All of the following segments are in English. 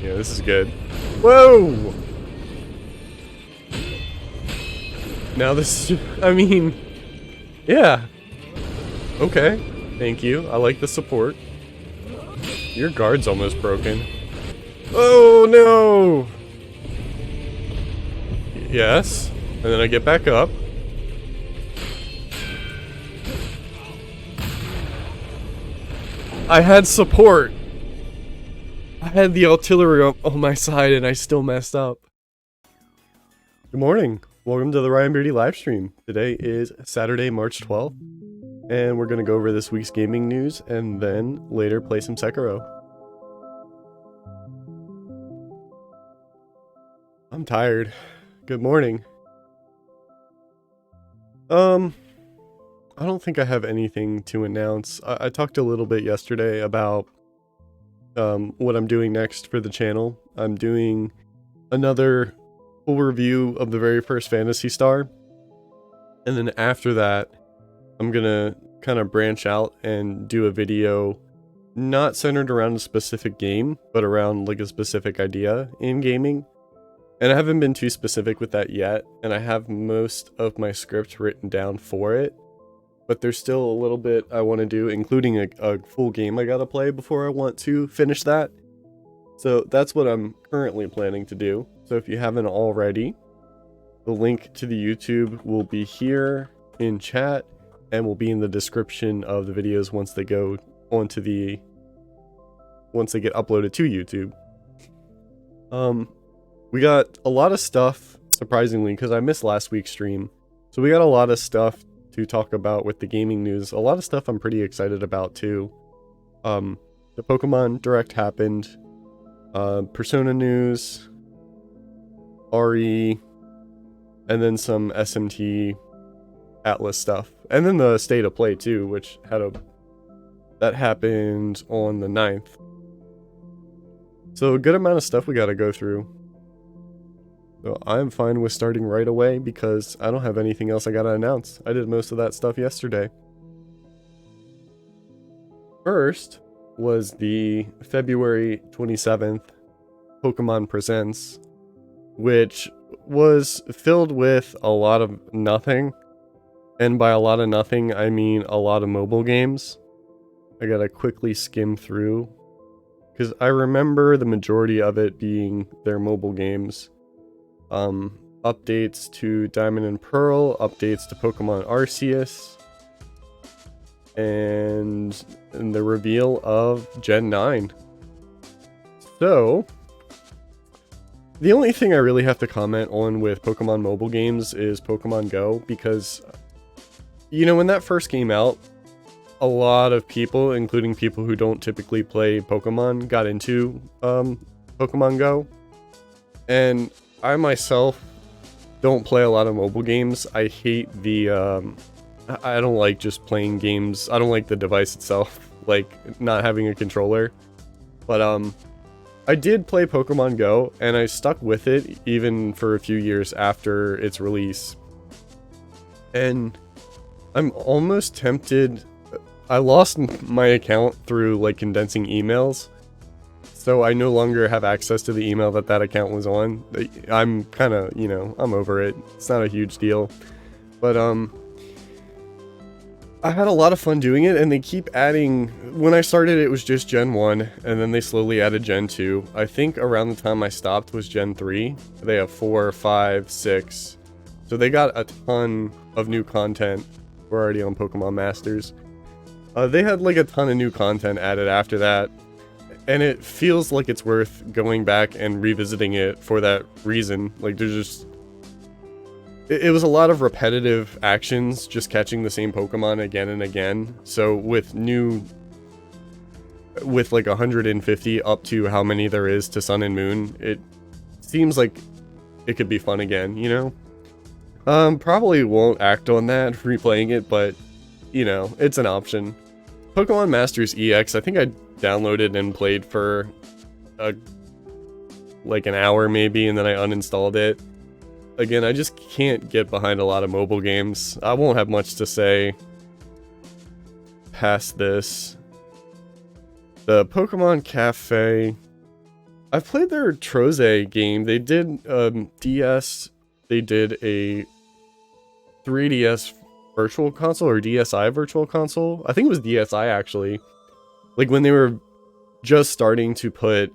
Yeah, this is good. Whoa! Now this, I mean, yeah. Okay, thank you. I like the support. Your guard's almost broken. Oh no! Yes, and then I get back up. I had support. I had the artillery on my side and I still messed up. Good morning. Welcome to the Ryan Beardy livestream. Today is Saturday, March 12th. And we're going to go over this week's gaming news and then later play some Sekiro. I'm tired. Good morning. I don't think I have anything to announce. I talked a little bit yesterday about what I'm doing next for the channel. I'm doing another full review of the very first Phantasy Star. And then after that, I'm gonna kind of branch out and do a video not centered around a specific game, but around like a specific idea in gaming. And I haven't been too specific with that yet, and I have most of my script written down for it. But there's still a little bit I want to do, including a full game I gotta play before I want to finish that. So that's what I'm currently planning to do. So if you haven't already, the link to the YouTube will be here in chat and will be in the description of the videos once they go onto once they get uploaded to YouTube. We got a lot of stuff, surprisingly, because I missed last week's stream. So we got a lot of stuff to talk about with the gaming news. A lot of stuff I'm pretty excited about too. The Pokemon Direct happened. Persona news. RE. And then some SMT ATLUS stuff. And then the State of Play too, which that happened on the 9th. So a good amount of stuff we gotta go through. So I'm fine with starting right away because I don't have anything else I gotta announce. I did most of that stuff yesterday. First was the February 27th Pokemon Presents, which was filled with a lot of nothing. And by a lot of nothing, I mean a lot of mobile games. I gotta quickly skim through, because I remember the majority of it being their mobile games. Updates to Diamond and Pearl, updates to Pokemon Arceus, and the reveal of Gen 9. So, the only thing I really have to comment on with Pokemon mobile games is Pokemon Go, because, you know, when that first came out, a lot of people, including people who don't typically play Pokemon, got into Pokemon Go. And I myself don't play a lot of mobile games. I hate the, I don't like just playing games. I don't like the device itself, like not having a controller. But I did play Pokemon Go, and I stuck with it even for a few years after its release. And I'm almost tempted. I lost my account through like condensing emails. So I no longer have access to the email that account was on. I'm kind of, you know, I'm over it. It's not a huge deal. But I had a lot of fun doing it, and they keep adding. When I started, it was just Gen 1, and then they slowly added Gen 2. I think around the time I stopped was Gen 3. They have 4, 5, 6. So they got a ton of new content. We're already on Pokemon Masters. They had like a ton of new content added after that. And it feels like it's worth going back and revisiting it for that reason. Like, there's just... It was a lot of repetitive actions, just catching the same Pokemon again and again. So with like 150 up to how many there is to Sun and Moon, it seems like it could be fun again, you know? Probably won't act on that, replaying it, but, you know, it's an option. Pokemon Masters EX, I think I downloaded and played for like an hour maybe, and then I uninstalled it. Again, I just can't get behind a lot of mobile games. I won't have much to say past this. The Pokemon Cafe I've played their Troze game. They did DS. They did a 3DS virtual console or DSi virtual console. I think it was DSi actually. Like when they were just starting to put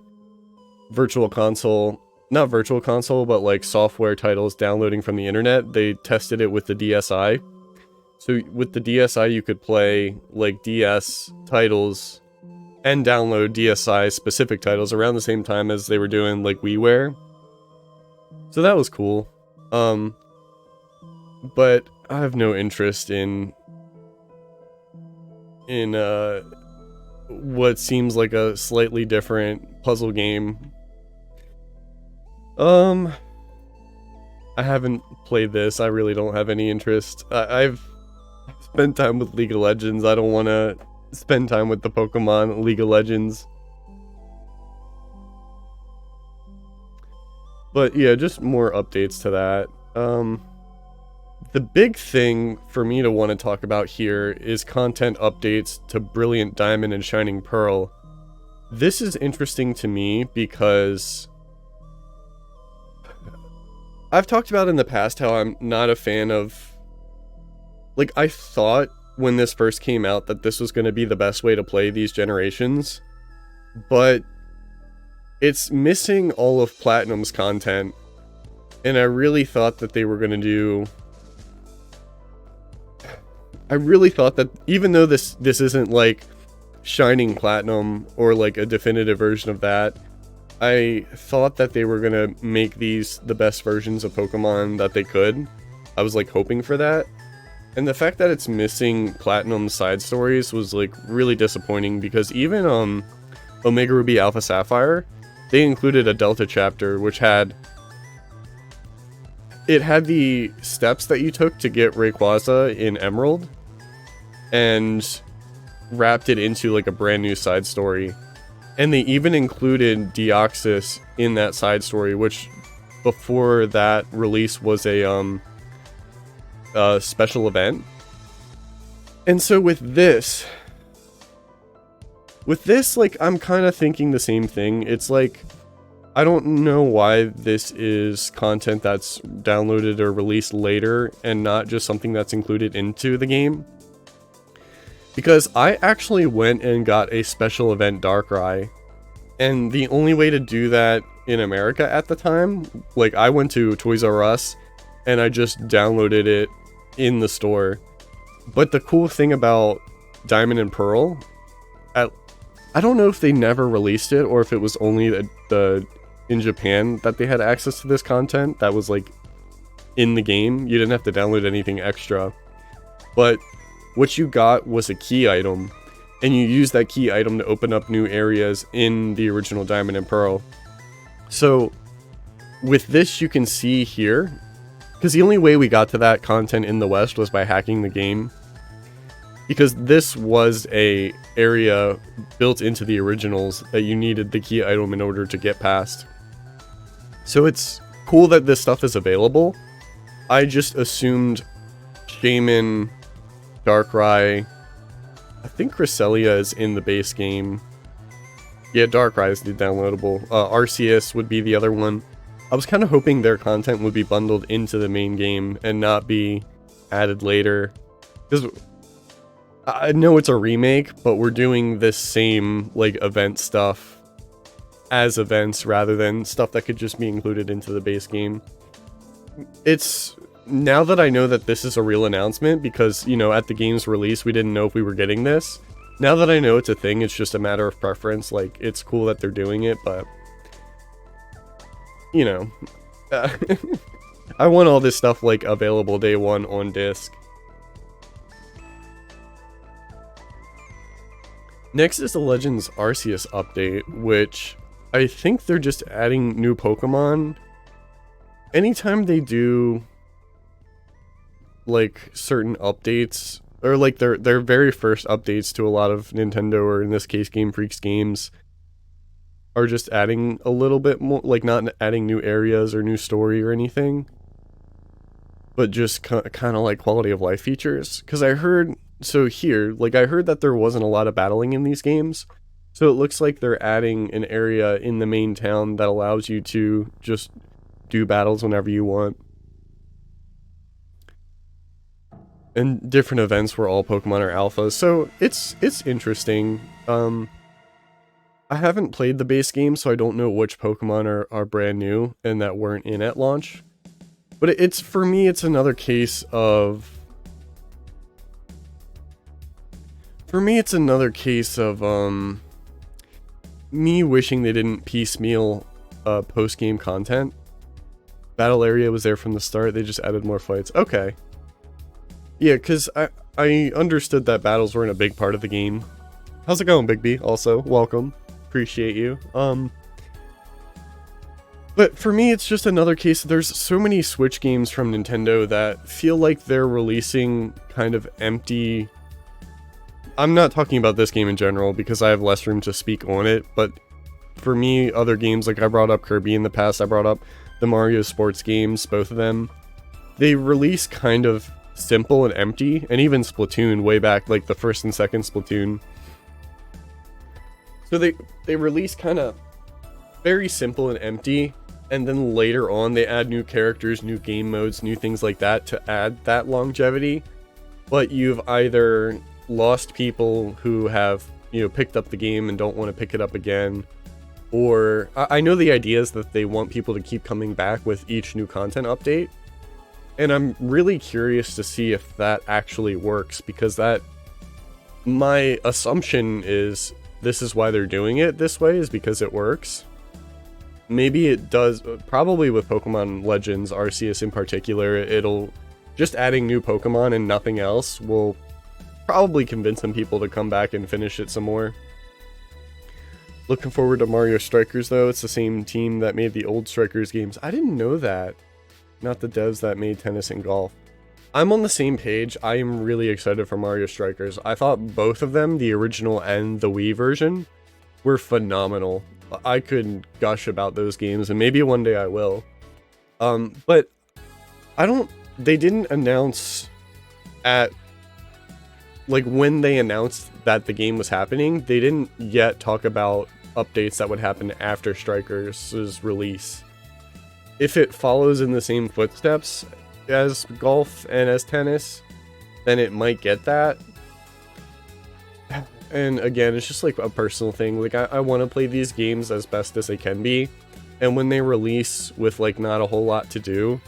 virtual console, not virtual console, but like software titles downloading from the internet, they tested it with the DSi. So with the DSi, you could play like DS titles and download DSi specific titles around the same time as they were doing like WiiWare. So that was cool. But I have no interest in what seems like a slightly different puzzle game. I haven't played this. I really don't have any interest. I've spent time with League of Legends. I don't want to spend time with the Pokemon League of Legends. But yeah, just more updates to that. The big thing for me to want to talk about here is content updates to Brilliant Diamond and Shining Pearl. This is interesting to me because I've talked about in the past how I'm not a fan of... Like, I thought when this first came out that this was going to be the best way to play these generations, but it's missing all of Platinum's content, and I really thought that they were going to do... I really thought that even though this isn't like Shining Platinum or like a definitive version of that, I thought that they were gonna make these the best versions of Pokemon that they could. I was like hoping for that. And the fact that it's missing Platinum side stories was like really disappointing, because even Omega Ruby Alpha Sapphire, they included a Delta chapter which had the steps that you took to get Rayquaza in Emerald, and wrapped it into like a brand new side story. And they even included Deoxys in that side story, which before that release was a special event. And so with this, like, I'm kind of thinking the same thing. It's like, I don't know why this is content that's downloaded or released later and not just something that's included into the game. Because I actually went and got a special event Darkrai, and the only way to do that in America at the time, like, I went to Toys R Us and I just downloaded it in the store. But the cool thing about Diamond and Pearl, I don't know if they never released it or if it was only the in Japan that they had access to this content that was like in the game. You didn't have to download anything extra. But what you got was a key item, and you use that key item to open up new areas in the original Diamond and Pearl. So with this, you can see here, because the only way we got to that content in the West was by hacking the game, because this was a area built into the originals that you needed the key item in order to get past. So it's cool that this stuff is available. I just assumed Shaman, Darkrai, I think Cresselia is in the base game. Yeah, Darkrai is the downloadable. Arceus would be the other one. I was kind of hoping their content would be bundled into the main game and not be added later. Because I know it's a remake, but we're doing this same like event stuff as events rather than stuff that could just be included into the base game. It's... Now that I know that this is a real announcement, because, you know, at the game's release, we didn't know if we were getting this. Now that I know it's a thing, it's just a matter of preference. Like, it's cool that they're doing it, but, you know, I want all this stuff, like, available day one on disc. Next is the Legends Arceus update, which I think they're just adding new Pokemon. Anytime they do like certain updates, or like their very first updates to a lot of Nintendo, or in this case Game Freak's games, are just adding a little bit more, like not adding new areas or new story or anything, but just kind of like quality of life features. Because I heard, so here, like I heard that there wasn't a lot of battling in these games, So it looks like they're adding an area in the main town that allows you to just do battles whenever you want. And different events where all Pokemon are alpha. So it's interesting. I haven't played the base game, so I don't know which Pokemon are brand new and that weren't in at launch. But it's, for me, it's another case of... For me, it's another case of, me wishing they didn't piecemeal, post-game content. Battle area was there from the start, they just added more fights. Okay. Yeah, because I understood that battles weren't a big part of the game. How's it going, Big B? Also, welcome. Appreciate you. But for me, it's just another case. There's so many Switch games from Nintendo that feel like they're releasing kind of empty... I'm not talking about this game in general because I have less room to speak on it, but for me, other games, like I brought up Kirby in the past, I brought up the Mario sports games, both of them, they release kind of simple and empty, and even Splatoon way back, like the first and second Splatoon. So they release kind of very simple and empty, and then later on they add new characters, new game modes, new things like that to add that longevity. But you've either lost people who have, you know, picked up the game and don't want to pick it up again, or I know the idea is that they want people to keep coming back with each new content update, and I'm really curious to see if that actually works, because that, my assumption is this is why they're doing it this way, is because it works. Maybe it does, probably with Pokemon Legends Arceus in particular, it'll, just adding new Pokemon and nothing else will probably convince some people to come back and finish it some more. Looking forward to Mario Strikers though, it's the same team that made the old Strikers games. I didn't know that. Not the devs that made tennis and golf. I'm on the same page. I am really excited for Mario Strikers. I thought both of them, the original and the Wii version, were phenomenal. I could gush about those games, and maybe one day I will. But they didn't announce at, like, when they announced that the game was happening, they didn't yet talk about updates that would happen after Strikers' release. If it follows in the same footsteps as golf and as tennis, then it might get that. And again, it's just like a personal thing. Like, I want to play these games as best as they can be, and when they release with like not a whole lot to do,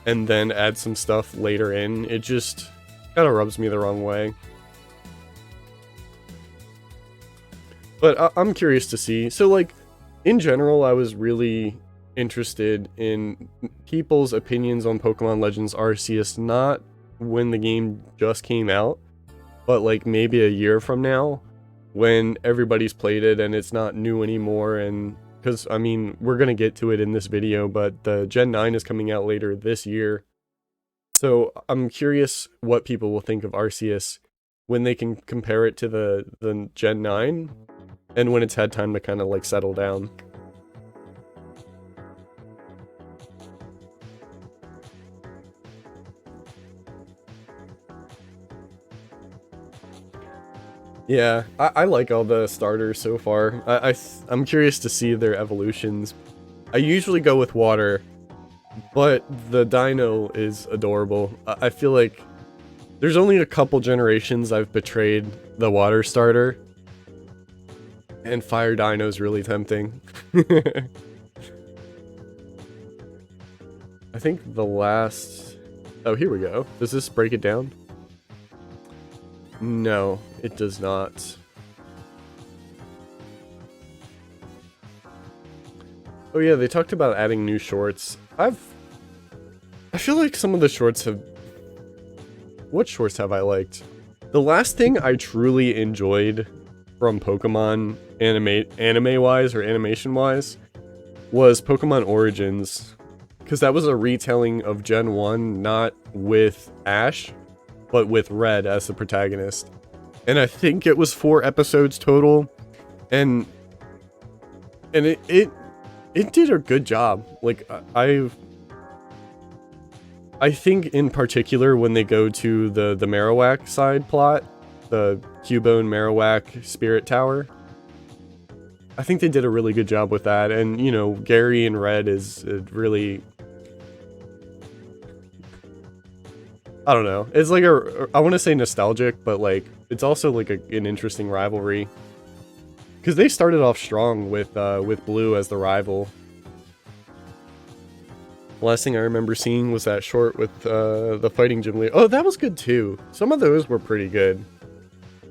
and then add some stuff later in, it just kind of rubs me the wrong way. But I'm curious to see. So, like, in general, I was really interested in people's opinions on Pokemon Legends Arceus, not when the game just came out, but like maybe a year from now, when everybody's played it and it's not new anymore. And because, I mean, we're going to get to it in this video, but the Gen 9 is coming out later this year. So I'm curious what people will think of Arceus when they can compare it to the Gen 9 and when it's had time to kind of like settle down. Yeah, I like all the starters so far. I'm curious to see their evolutions. I usually go with water, but the Dino is adorable. I feel like there's only a couple generations I've betrayed the water starter, and Fire Dino is really tempting. I think the last... Oh, here we go. Does this break it down? No, it does not. Oh yeah, they talked about adding new shorts. I feel like some of the shorts have... What shorts have I liked? The last thing I truly enjoyed from Pokemon anime-wise or animation-wise was Pokemon Origins. Because that was a retelling of Gen 1, not with Ash, but with Red as the protagonist. And I think it was 4 episodes total, and it did a good job. Like, I think in particular when they go to the Marowak side plot, the Cubone Marowak Spirit Tower, I think they did a really good job with that, and you know, Gary in red is really, I don't know, it's like I want to say nostalgic, but like it's also like an interesting rivalry, because they started off strong with blue as the rival. The last thing I remember seeing was that short with the fighting gym leader. Oh, that was good too. Some of those were pretty good.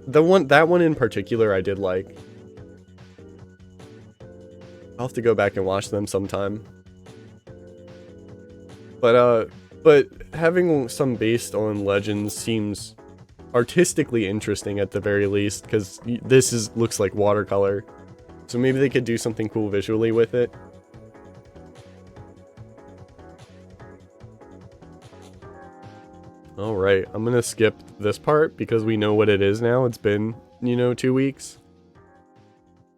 That one in particular I did like. I'll have to go back and watch them sometime. But having some based on Legends seems artistically interesting at the very least, because this looks like watercolor. So maybe they could do something cool visually with it. Alright, I'm gonna skip this part because we know what it is now. It's been, you know, 2 weeks.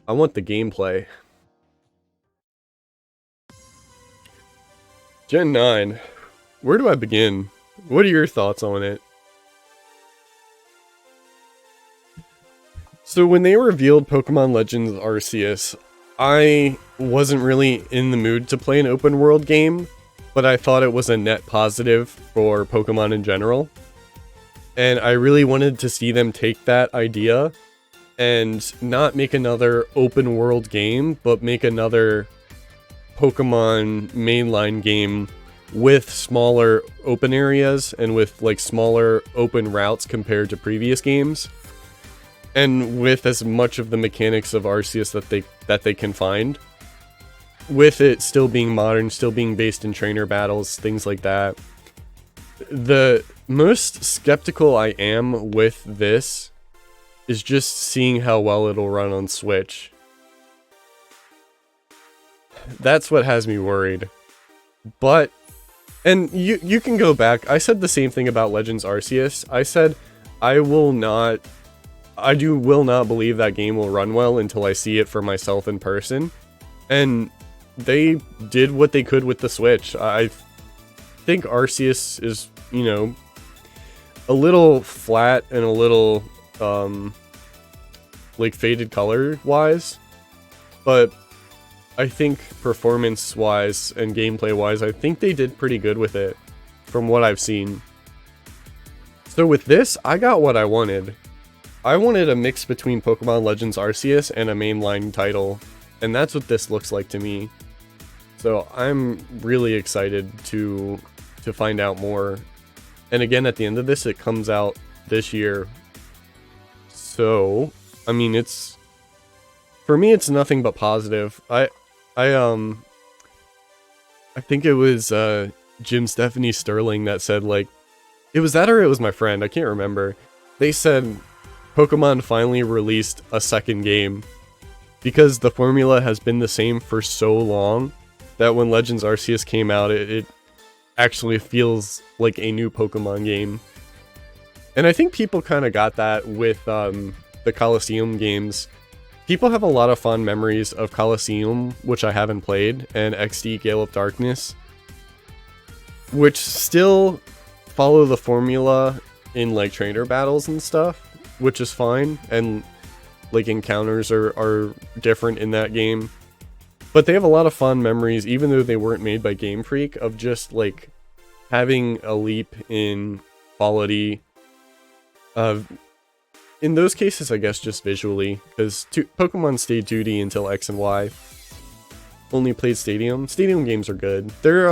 I want the gameplay. Gen 9. Where do I begin? What are your thoughts on it? So when they revealed Pokemon Legends Arceus, I wasn't really in the mood to play an open world game, but I thought it was a net positive for Pokemon in general. And I really wanted to see them take that idea and not make another open world game, but make another Pokemon mainline game with smaller open areas and with like smaller open routes compared to previous games. And with as much of the mechanics of Arceus that they can find. With it still being modern, still being based in trainer battles, things like that. The most skeptical I am with this is just seeing how well it'll run on Switch. That's what has me worried. But, and you can go back, I said the same thing about Legends Arceus. I said, I will not believe that game will run well until I see it for myself in person. And they did what they could with the Switch. I think Arceus is, you know, a little flat and a little, like faded color wise, but I think performance wise and gameplay wise, I think they did pretty good with it from what I've seen. So with this, I got what I wanted. I wanted a mix between Pokemon Legends Arceus and a mainline title, and that's what this looks like to me. So I'm really excited to find out more. And again, at the end of this, it comes out this year. So, I mean, for me, it's nothing but positive. I think it was Jim Stephanie Sterling that said, like, it was that or it was my friend, I can't remember. They said Pokemon finally released a second game because the formula has been the same for so long that when Legends Arceus came out, it actually feels like a new Pokemon game. And I think people kind of got that with the Colosseum games. People have a lot of fond memories of Colosseum, which I haven't played, and XD Gale of Darkness, which still follow the formula in like trainer battles and stuff, which is fine, and like encounters are different in that game. But they have a lot of fond memories, even though they weren't made by Game Freak, of just like having a leap in quality. In those cases, I guess just visually, because Pokemon stayed 2D until X and Y. Only played Stadium. Stadium games are good. They're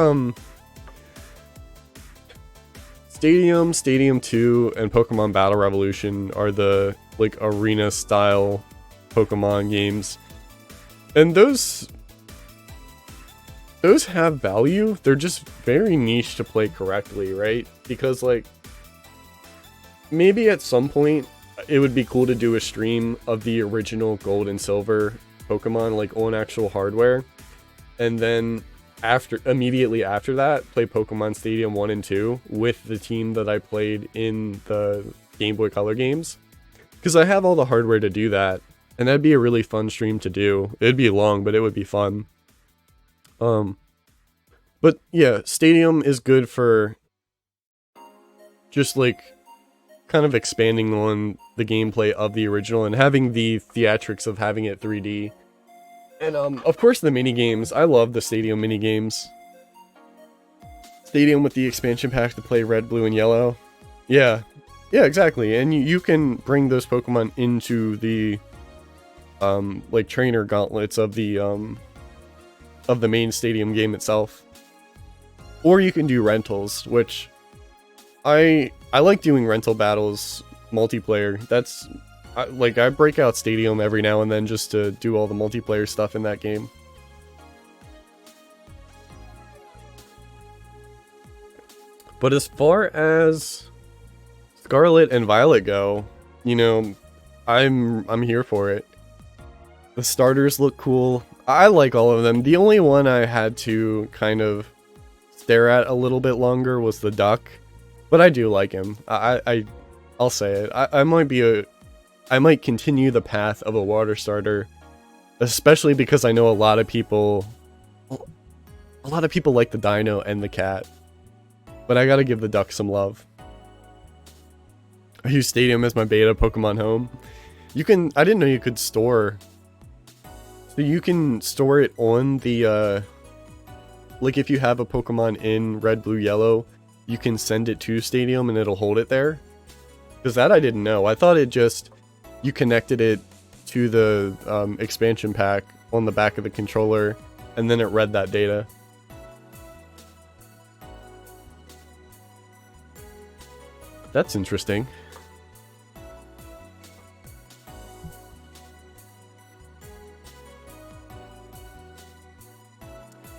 Stadium, Stadium 2, and Pokemon Battle Revolution are the like arena style Pokemon games. And those have value. They're just very niche to play correctly, right? Because like maybe at some point it would be cool to do a stream of the original Gold and Silver Pokemon like on actual hardware, and then immediately after that play Pokemon Stadium 1 and 2 with the team that I played in the Game Boy Color games, because I have all the hardware to do that, and that'd be a really fun stream to do. It'd be long, but it would be fun. But yeah, Stadium is good for just like kind of expanding on the gameplay of the original and having the theatrics of having it 3D. And of course the mini games. I love the Stadium mini games. Stadium with the expansion pack to play red, blue, and yellow. Yeah. Yeah, exactly. And you can bring those Pokemon into the like trainer gauntlets of the main Stadium game itself. Or you can do rentals, which I like doing rental battles multiplayer. That's I break out Stadium every now and then just to do all the multiplayer stuff in that game. But as far as Scarlet and Violet go, you know, I'm here for it. The starters look cool. I like all of them. The only one I had to kind of stare at a little bit longer was the duck, but I do like him. I'll say it. I might continue the path of a water starter, especially because I know a lot of people like the dino and the cat. But I gotta give the duck some love. I use Stadium as my beta Pokemon home. I didn't know you could store. So you can store it on the, like if you have a Pokemon in red, blue, yellow, you can send it to Stadium and it'll hold it there. Because that I didn't know. I thought it just, you connected it to the expansion pack on the back of the controller and then it read that data. That's interesting.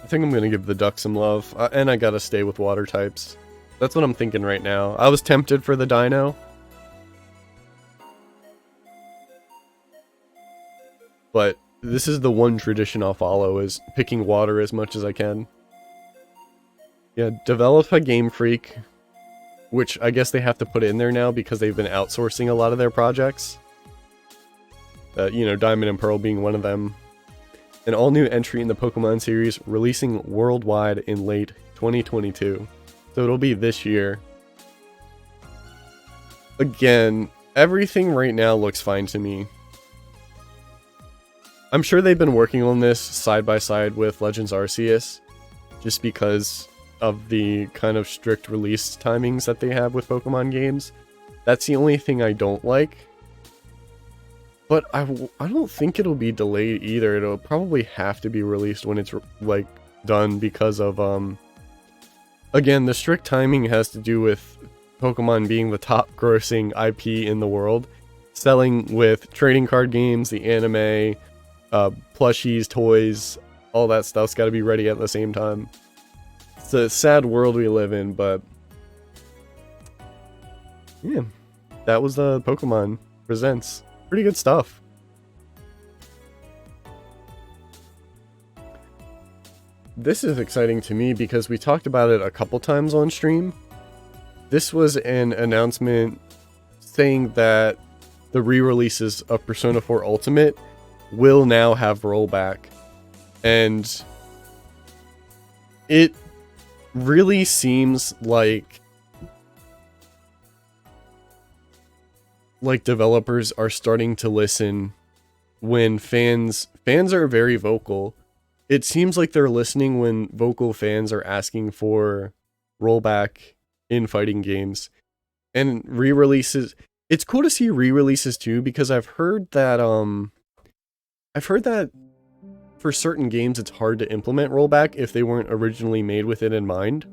I think I'm gonna give the duck some love, and I gotta stay with water types. That's what I'm thinking right now. I was tempted for the dino, but this is the one tradition I'll follow, is picking water as much as I can. Yeah, develop a Game Freak, which I guess they have to put in there now because they've been outsourcing a lot of their projects. You know, Diamond and Pearl being one of them. An all-new entry in the Pokemon series, releasing worldwide in late 2022. So it'll be this year. Again, everything right now looks fine to me. I'm sure they've been working on this side by side with Legends Arceus, just because of the kind of strict release timings that they have with Pokemon games. That's the only thing I don't like. But I don't think it'll be delayed either. It'll probably have to be released when it's like done because of again, the strict timing has to do with Pokemon being the top grossing IP in the world, selling with trading card games, the anime, plushies, toys, all that stuff's got to be ready at the same time. It's a sad world we live in, but yeah, that was the Pokemon Presents. Pretty good stuff. This is exciting to me because we talked about it a couple times on stream. This was an announcement saying that the re-releases of Persona 4 Ultimate will now have rollback. And it really seems like developers are starting to listen when fans are very vocal. It seems like they're listening when vocal fans are asking for rollback in fighting games. And re-releases, it's cool to see re-releases too, because I've heard that for certain games it's hard to implement rollback if they weren't originally made with it in mind.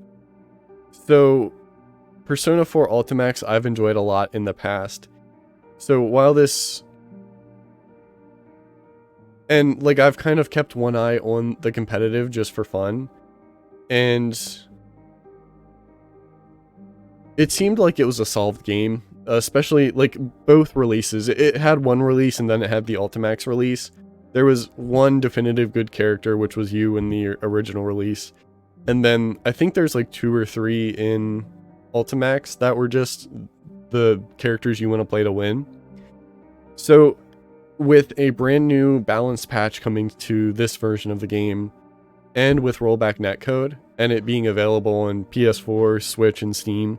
So Persona 4 Ultimax I've enjoyed a lot in the past. So while this, and like I've kind of kept one eye on the competitive just for fun, and it seemed like it was a solved game, especially like both releases. It had one release and then it had the Ultimax release. There was one definitive good character, which was you in the original release, and then I think there's like 2 or 3 in Ultimax that were just the characters you want to play to win. So with a brand new balance patch coming to this version of the game, and with rollback netcode, and it being available on PS4, Switch, and Steam,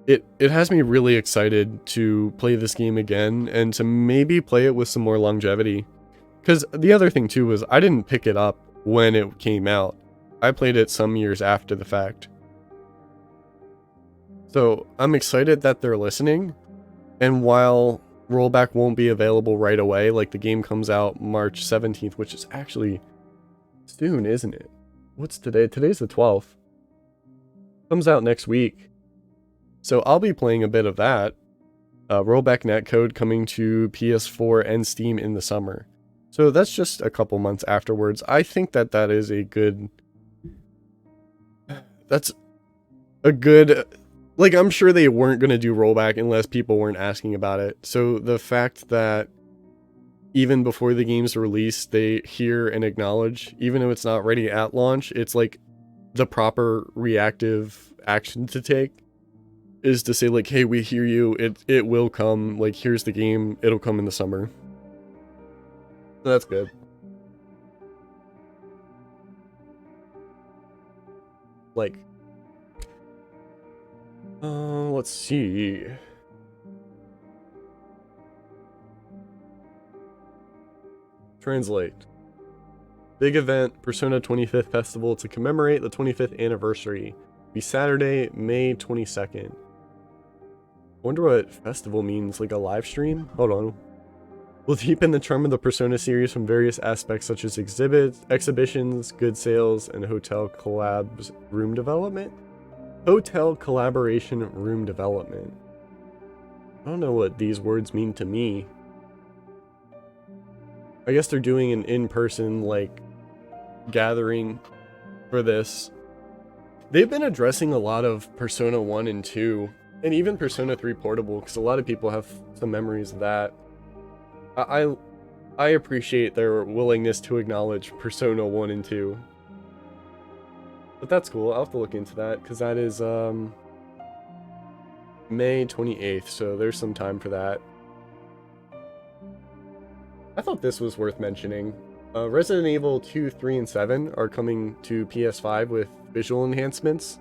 it has me really excited to play this game again, and to maybe play it with some more longevity. Because the other thing too was I didn't pick it up when it came out. I played it some years after the fact. So I'm excited that they're listening. And while rollback won't be available right away, like the game comes out March 17th, which is actually soon, isn't it? What's today? Today's the 12th. Comes out next week. So I'll be playing a bit of that. Rollback netcode coming to PS4 and Steam in the summer. So that's just a couple months afterwards. I think that that is a good... That's a good... Like, I'm sure they weren't going to do rollback unless people weren't asking about it. So the fact that even before the game's released, they hear and acknowledge, even though it's not ready at launch, it's like the proper reactive action to take is to say like, hey, we hear you, it will come, like, here's the game, it'll come in the summer. So that's good. Like, let's see. Translate. Big event, Persona 25th Festival to commemorate the 25th anniversary. Be Saturday, May 22nd. Wonder what festival means, like a live stream? Hold on. We'll deepen the charm of the Persona series from various aspects such as exhibits, exhibitions, good sales, and hotel collabs room development? Hotel collaboration room development. I don't know what these words mean to me. I guess they're doing an in-person, like, gathering for this. They've been addressing a lot of Persona 1 and 2, and even Persona 3 Portable, because a lot of people have some memories of that. I appreciate their willingness to acknowledge Persona 1 and 2. But that's cool. I'll have to look into that, because that is May 28th, so there's some time for that. I thought this was worth mentioning. Resident Evil 2, 3, and 7 are coming to PS5 with visual enhancements.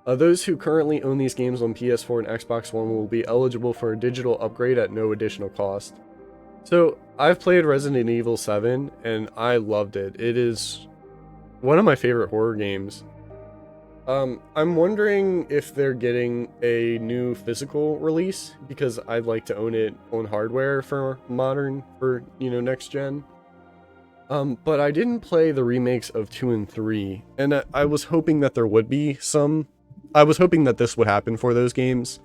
Those who currently own these games on PS4 and Xbox One will be eligible for a digital upgrade at no additional cost. So, I've played Resident Evil 7, and I loved it. It is one of my favorite horror games. I'm wondering if they're getting a new physical release, because I'd like to own it on hardware for modern, for, you know, next gen. But I didn't play the remakes of 2 and 3, and I was hoping that there would be some. I was hoping that this would happen for those games.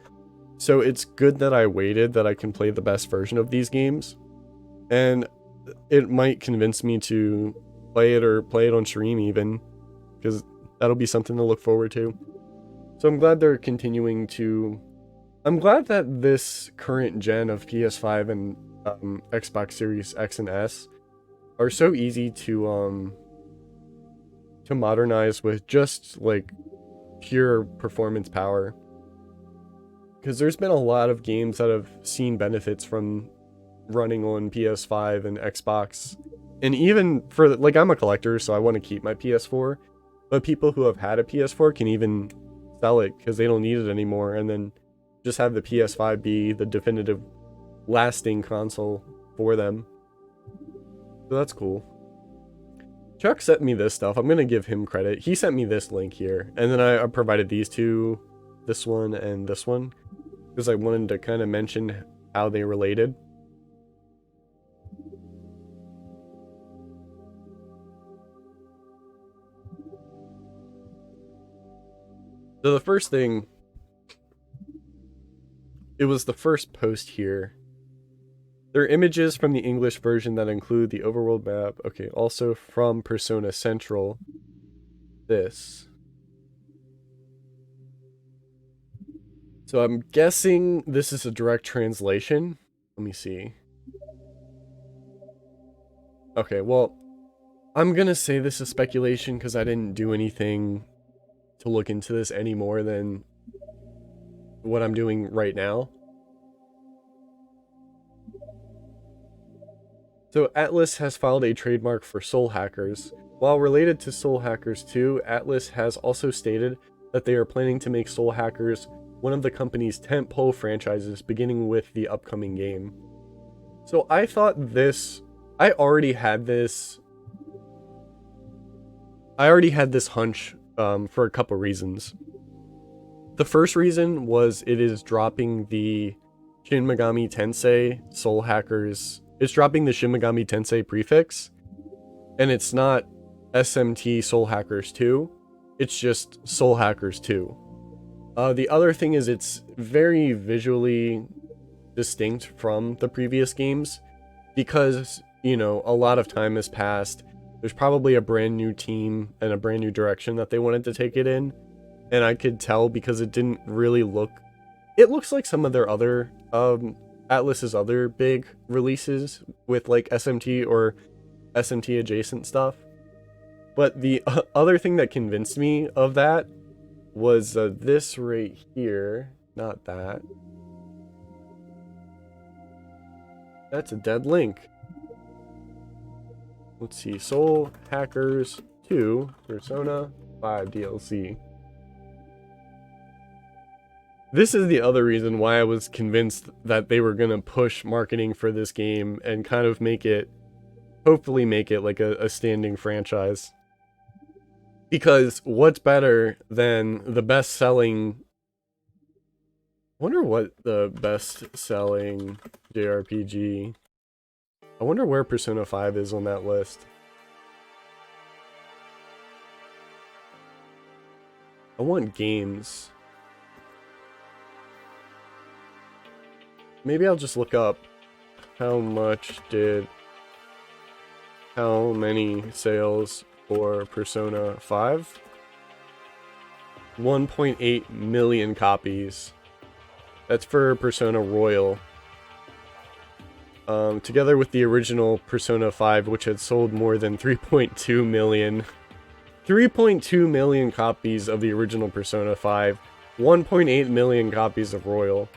So it's good that I waited, that I can play the best version of these games. And it might convince me to play it, or play it on stream even, because that'll be something to look forward to. So I'm glad they're continuing to... I'm glad that this current gen of PS5 and Xbox Series X and S are so easy to modernize with just, like, pure performance power. Because there's been a lot of games that have seen benefits from running on PS5 and Xbox. And even for, like, I'm a collector, so I want to keep my PS4. But people who have had a PS4 can even sell it because they don't need it anymore, and then just have the PS5 be the definitive lasting console for them. So that's cool. Chuck sent me this stuff. I'm going to give him credit. He sent me this link here, and then I provided these two, this one and this one, because I wanted to kind of mention how they related. So the first thing, it was the first post here. There are images from the English version that include the overworld map. Okay, also from Persona Central. This. So I'm guessing this is a direct translation. Let me see. Okay, well, I'm gonna say this is speculation because I didn't do anything to look into this any more than what I'm doing right now. So ATLUS has filed a trademark for Soul Hackers. While related to Soul Hackers 2, ATLUS has also stated that they are planning to make Soul Hackers one of the company's tentpole franchises, beginning with the upcoming game. So I thought this I already had this hunch for a couple reasons. The first reason was it is dropping the Shin Megami Tensei Soul Hackers. It's dropping the Shin Megami Tensei prefix, and it's not SMT Soul Hackers 2. It's just Soul Hackers 2. The other thing is it's very visually distinct from the previous games because, you know, a lot of time has passed. There's probably a brand new team and a brand new direction that they wanted to take it in. And I could tell because it didn't really look... It looks like some of their other, Atlus's other big releases with like SMT or SMT adjacent stuff. But the other thing that convinced me of that was this right here. Not that. That's a dead link. Let's see. Soul Hackers 2 Persona 5 DLC. This is the other reason why I was convinced that they were going to push marketing for this game and kind of make it, hopefully make it like a standing franchise. Because what's better than the best-selling... I wonder what the best-selling JRPG... I wonder where Persona 5 is on that list. I want games. Maybe I'll just look up how many sales for Persona 5. 1.8 million copies. That's for Persona Royal. Together with the original Persona 5, which had sold more than 3.2 million. 3.2 million copies of the original Persona 5. 1.8 million copies of Royal.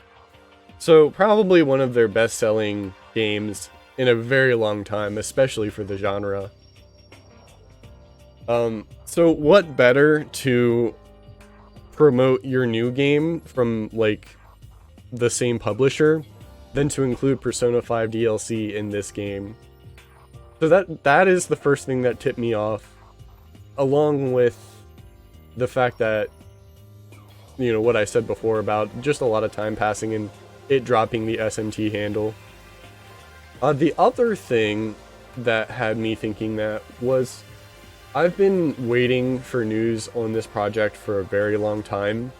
So probably one of their best-selling games in a very long time, especially for the genre. So what better to promote your new game from like the same publisher than to include Persona 5 DLC in this game? So that is the first thing that tipped me off, along with the fact that, you know, what I said before about just a lot of time passing and it dropping the SMT handle. The other thing that had me thinking that was I've been waiting for news on this project for a very long time.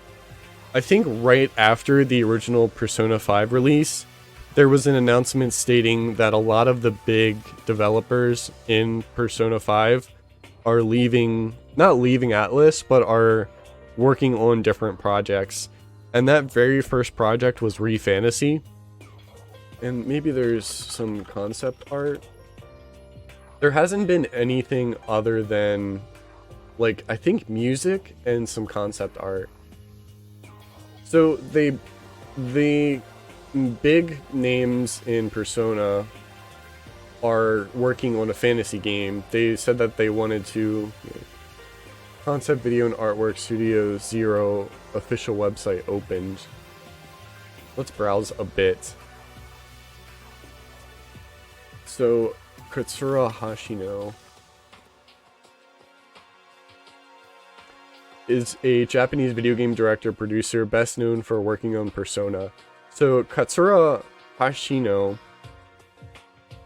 I think right after the original Persona 5 release, there was an announcement stating that a lot of the big developers in Persona 5 are leaving, not leaving ATLUS, but are working on different projects. And that very first project was Re-Fantasy. And maybe there's some concept art. There hasn't been anything other than, like, I think music and some concept art. So the big names in Persona are working on a fantasy game. They said that they wanted to... Concept Video and Artwork Studio Zero official website opened. Let's browse a bit. So, Katsura Hashino is a Japanese video game director, producer, best known for working on Persona. So, Katsura Hashino,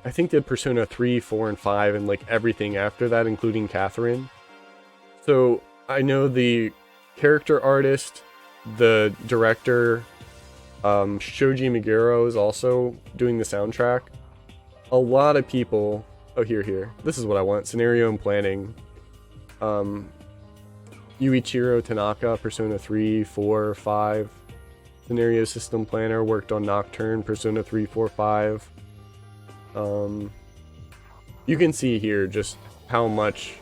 I think did Persona 3, 4, and 5, and like everything after that, including Catherine. So, I know the character artist, the director, Shoji Meguro is also doing the soundtrack. A lot of people... Oh, here. This is what I want. Scenario and planning. Yuichiro Tanaka, Persona 3, 4, 5. Scenario system planner, worked on Nocturne, Persona 3, 4, 5. You can see here just how much...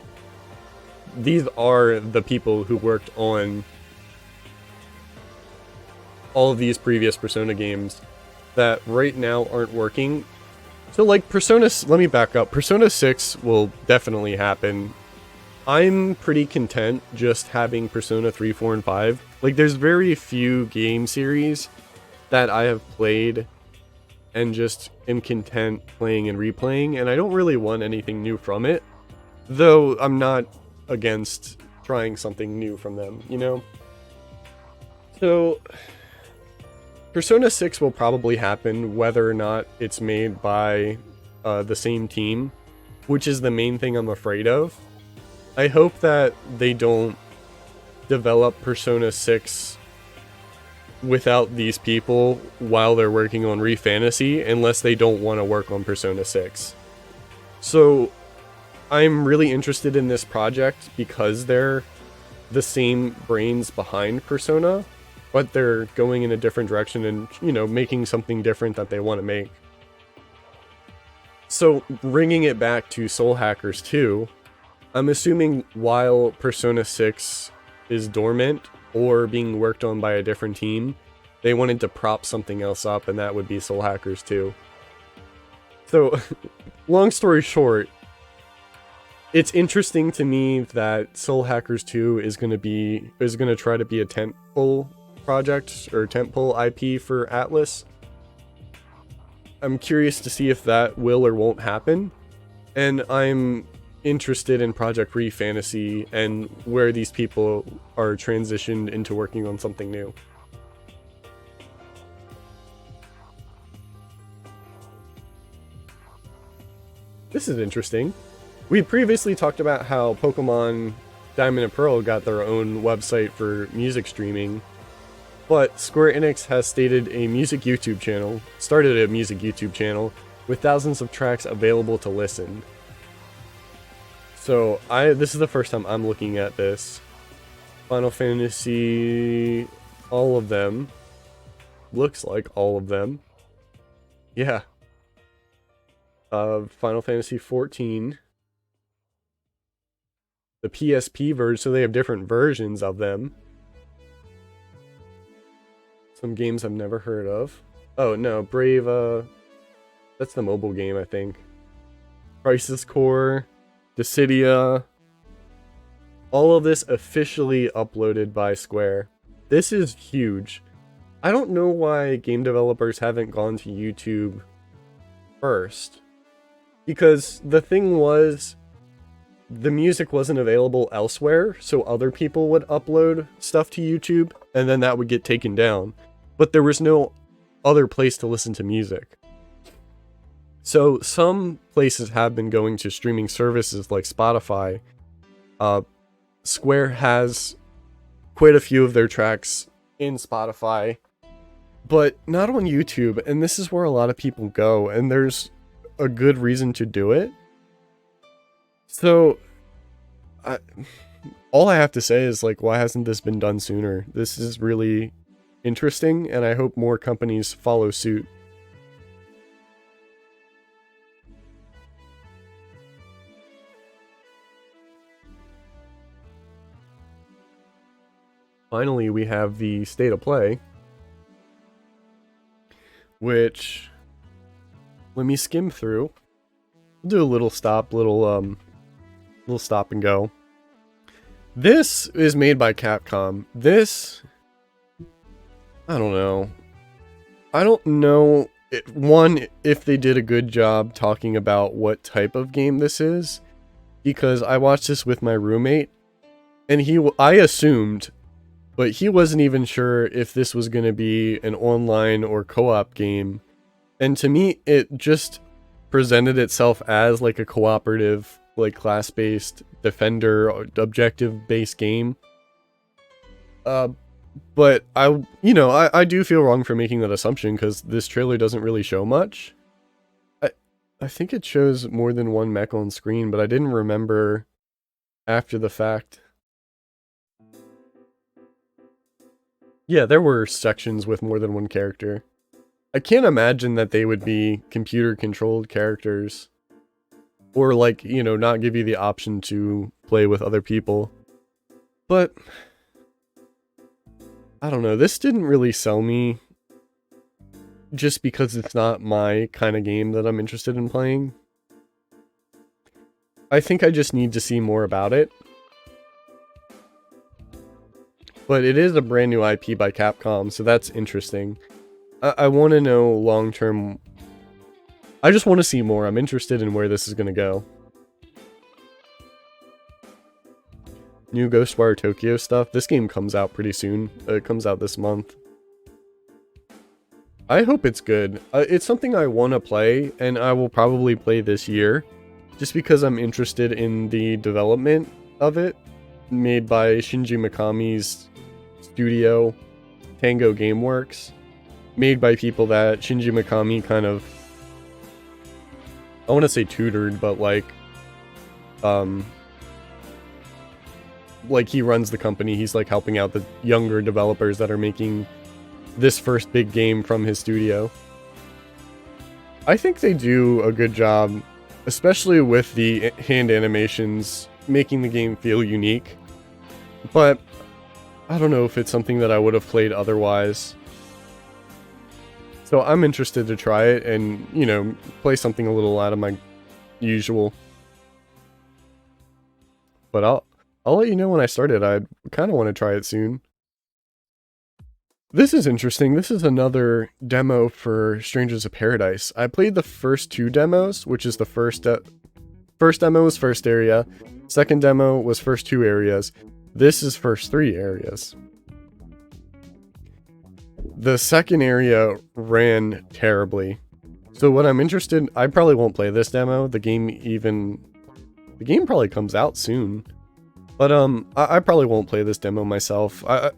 These are the people who worked on all of these previous Persona games that right now aren't working. So like let me back up. Persona 6 will definitely happen. I'm pretty content just having Persona 3, 4, and 5. Like there's very few game series that I have played and just am content playing and replaying, and I don't really want anything new from it, though I'm not against trying something new from them, you know? So, Persona 6 will probably happen whether or not it's made by the same team, which is the main thing I'm afraid of. I hope that they don't develop Persona 6 without these people while they're working on ReFantasy, unless they don't want to work on Persona 6. So, I'm really interested in this project because they're the same brains behind Persona, but they're going in a different direction and, you know, making something different that they want to make. So, bringing it back to Soul Hackers 2, I'm assuming while Persona 6 is dormant or being worked on by a different team, they wanted to prop something else up, and that would be Soul Hackers 2. So, long story short, it's interesting to me that Soul Hackers 2 is going to try to be a tentpole project or tentpole IP for ATLUS. I'm curious to see if that will or won't happen, and I'm interested in Project ReFantasy and where these people are transitioned into working on something new. This is interesting. We previously talked about how Pokemon Diamond and Pearl got their own website for music streaming, but Square Enix has started a music YouTube channel with thousands of tracks available to listen. So this is the first time I'm looking at this. Final Fantasy, all of them. Looks like all of them. Yeah. Final Fantasy 14. The PSP version, so they have different versions of them. Some games I've never heard of. Oh no, Brave, that's the mobile game, I think. Crisis Core, Dissidia. All of this officially uploaded by Square. This is huge. I don't know why game developers haven't gone to YouTube first. Because the thing was, the music wasn't available elsewhere, so other people would upload stuff to YouTube, and then that would get taken down. But there was no other place to listen to music. So some places have been going to streaming services like Spotify. Square has quite a few of their tracks in Spotify, but not on YouTube, and this is where a lot of people go, and there's a good reason to do it. So, all I have to say is, like, why hasn't this been done sooner? This is really interesting, and I hope more companies follow suit. Finally, we have the State of Play, which, let me skim through. We'll do a little stop and go. This is made by Capcom. This, I don't know. I don't know, one, if they did a good job talking about what type of game this is, because I watched this with my roommate, and I assumed, but he wasn't even sure if this was going to be an online or co-op game. And to me, it just presented itself as like a cooperative, like class-based defender, objective-based game. But I do feel wrong for making that assumption because this trailer doesn't really show much. I think it shows more than one mech on screen, but I didn't remember after the fact. Yeah, there were sections with more than one character. I can't imagine that they would be computer-controlled characters. Or, like, not give you the option to play with other people. But, I don't know, this didn't really sell me. Just because it's not my kind of game that I'm interested in playing. I think I just need to see more about it. But it is a brand new IP by Capcom, so that's interesting. I want to know long-term I just want to see more. I'm interested in where this is going to go. New Ghostwire Tokyo stuff. This game comes out pretty soon. It comes out this month. I hope it's good. It's something I want to play, and I will probably play this year. Just because I'm interested in the development of it. Made by Shinji Mikami's studio, Tango Gameworks. Made by people that Shinji Mikami kind of... I want to say tutored, but like he runs the company. He's like helping out the younger developers that are making this first big game from his studio. I think they do a good job, especially with the hand animations, making the game feel unique. But I don't know if it's something that I would have played otherwise. So I'm interested to try it and, you know, play something a little out of my usual. But I'll let you know when I start it. I kind of want to try it soon. This is interesting. This is another demo for Strangers of Paradise. I played the first 2 demos, which is the first demo was first area. Second demo was first 2 areas. This is first 3 areas. The second area ran terribly. So what I'm interested, I probably won't play this demo. The game probably comes out soon. But I probably won't play this demo myself. I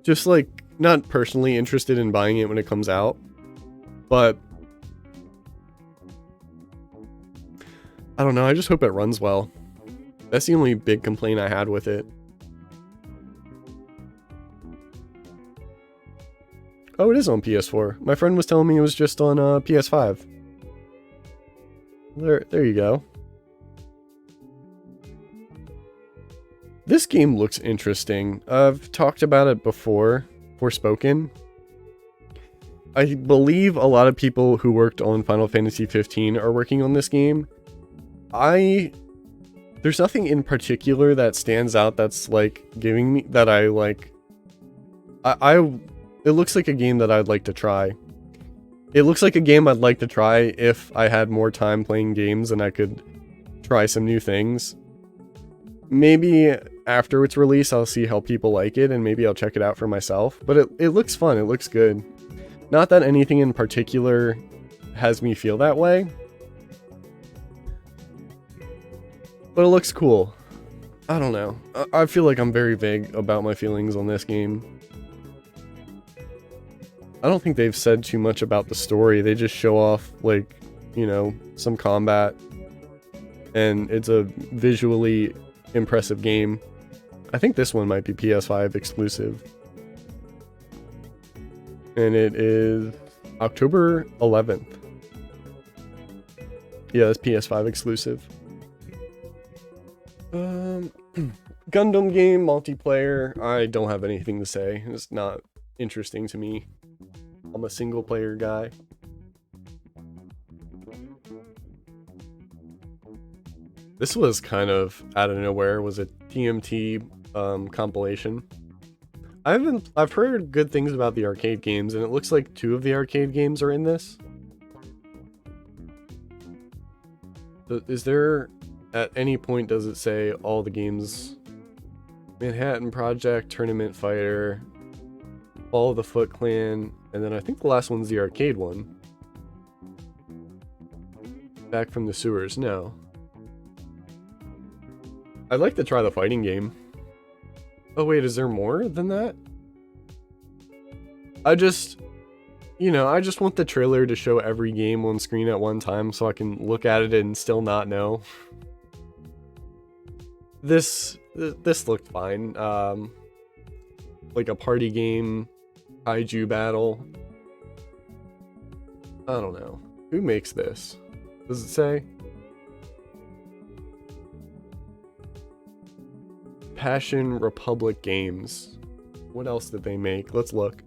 just like not personally interested in buying it when it comes out. But I don't know, I just hope it runs well. That's the only big complaint I had with it. Oh, it is on PS4. My friend was telling me it was just on PS5. There you go. This game looks interesting. I've talked about it before, Forspoken. I believe a lot of people who worked on Final Fantasy 15 are working on this game. There's nothing in particular that stands out that's like giving me that I like. It looks like a game that I'd like to try. It looks like a game I'd like to try if I had more time playing games and I could try some new things. Maybe after its release, I'll see how people like it and maybe I'll check it out for myself. But it looks fun. It looks good. Not that anything in particular has me feel that way. But it looks cool. I don't know. I feel like I'm very vague about my feelings on this game. I don't think they've said too much about the story. They just show off, like, you know, some combat. And it's a visually impressive game. I think this one might be PS5 exclusive. And it is October 11th. Yeah, it's PS5 exclusive. Gundam game, multiplayer. I don't have anything to say. It's not interesting to me. I'm a single player guy. This was kind of out of nowhere. It was a TMT compilation. I've heard good things about the arcade games, and it looks like 2 of the arcade games are in this. Is there, at any point, does it say all the games? Manhattan Project, Tournament Fighter, Fall of the Foot Clan, and then I think the last one's the arcade one. Back from the Sewers, no. I'd like to try the fighting game. Oh wait, is there more than that? I just want the trailer to show every game on screen at one time so I can look at it and still not know. This looked fine. Like a party game, kaiju battle. I don't know. Who makes this? Does it say? Passion Republic Games. What else did they make? Let's look.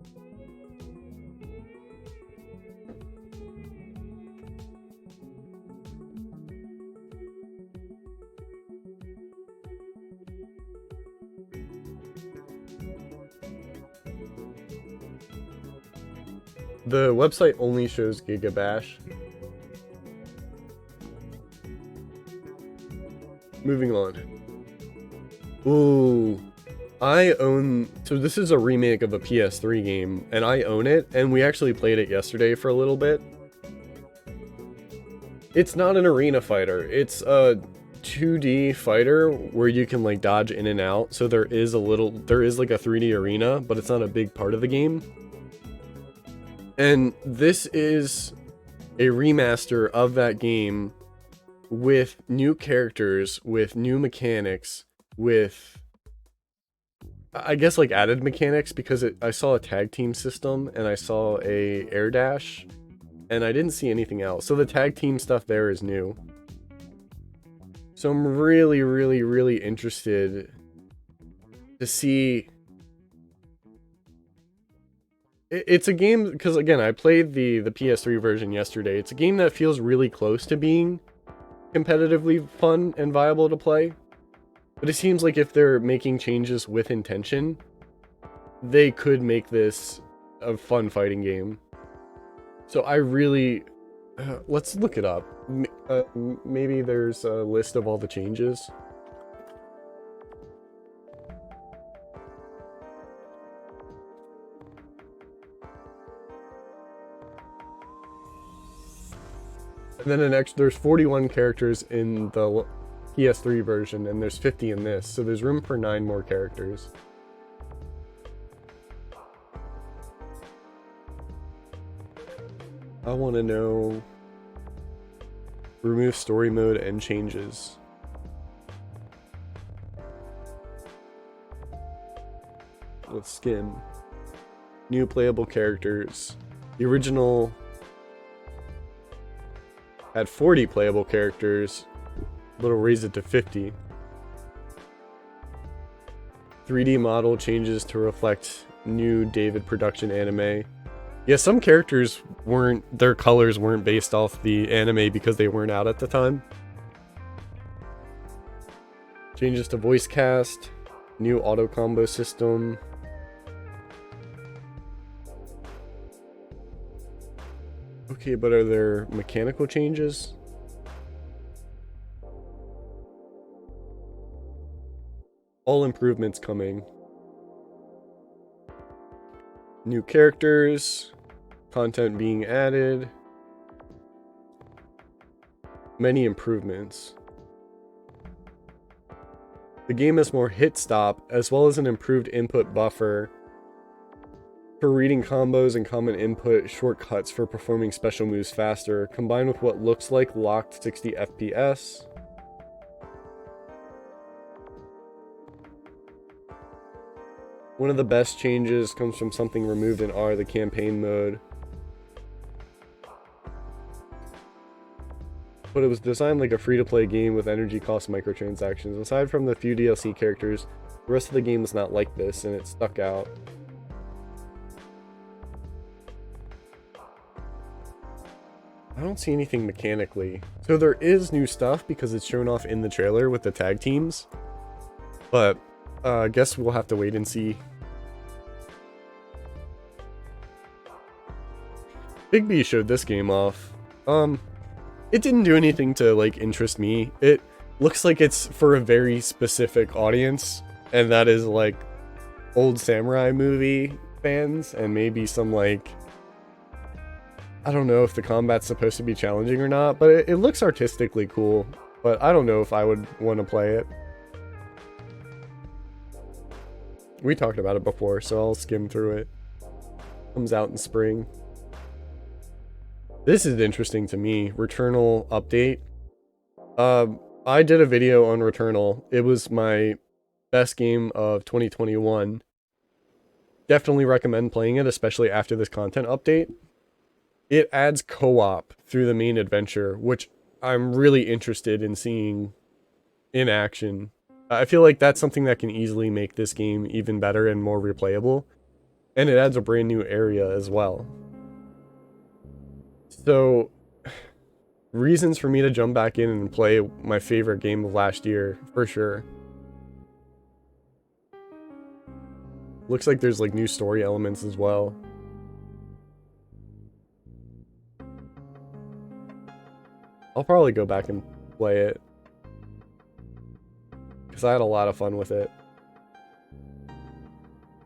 The website only shows Gigabash. moving on. Ooh. So this is a remake of a PS3 game, and I own it, and we actually played it yesterday for a little bit. It's not an arena fighter, it's a 2D fighter where you can like dodge in and out, so there is like a 3D arena, but it's not a big part of the game. And this is a remaster of that game with new characters, with new mechanics, with I guess like added mechanics, because I saw a tag team system and I saw a air dash and I didn't see anything else. So the tag team stuff there is new. So I'm really, really, really interested to see. It's a game, because again, I played the PS3 version yesterday. It's a game that feels really close to being competitively fun and viable to play. But it seems like if they're making changes with intention, they could make this a fun fighting game. So I really... let's look it up. Maybe there's a list of all the changes. And then there's 41 characters in the PS3 version, and there's 50 in this, so there's room for 9 more characters. I want to know... remove story mode and changes. Let's skim. New playable characters. The original had 40 playable characters. Little raise it to 50. 3D model changes to reflect new David production anime. Yeah, some characters their colors weren't based off the anime because they weren't out at the time. Changes to voice cast, new auto combo system. Okay, but are there mechanical changes? All improvements coming. New characters, content being added, many improvements. The game has more hit stop, as well as an improved input buffer for reading combos and common input shortcuts for performing special moves faster, combined with what looks like locked 60 FPS. One of the best changes comes from something removed in R, the campaign mode. But it was designed like a free-to-play game with energy cost microtransactions. Aside from the few DLC characters, the rest of the game was not like this, and it stuck out. I don't see anything mechanically. So there is new stuff because it's shown off in the trailer with the tag teams. But I guess we'll have to wait and see. Big B showed this game off. It didn't do anything to like interest me. It looks like it's for a very specific audience, and that is like old samurai movie fans and maybe some like, I don't know if the combat's supposed to be challenging or not, but it looks artistically cool, but I don't know if I would want to play it. We talked about it before, so I'll skim through it. Comes out in spring. This is interesting to me. Returnal update. I did a video on Returnal. It was my best game of 2021. Definitely recommend playing it, especially after this content update. It adds co-op through the main adventure, which I'm really interested in seeing in action. I feel like that's something that can easily make this game even better and more replayable. And it adds a brand new area as well. So, reasons for me to jump back in and play my favorite game of last year, for sure. Looks like there's like new story elements as well. I'll probably go back and play it. because I had a lot of fun with it.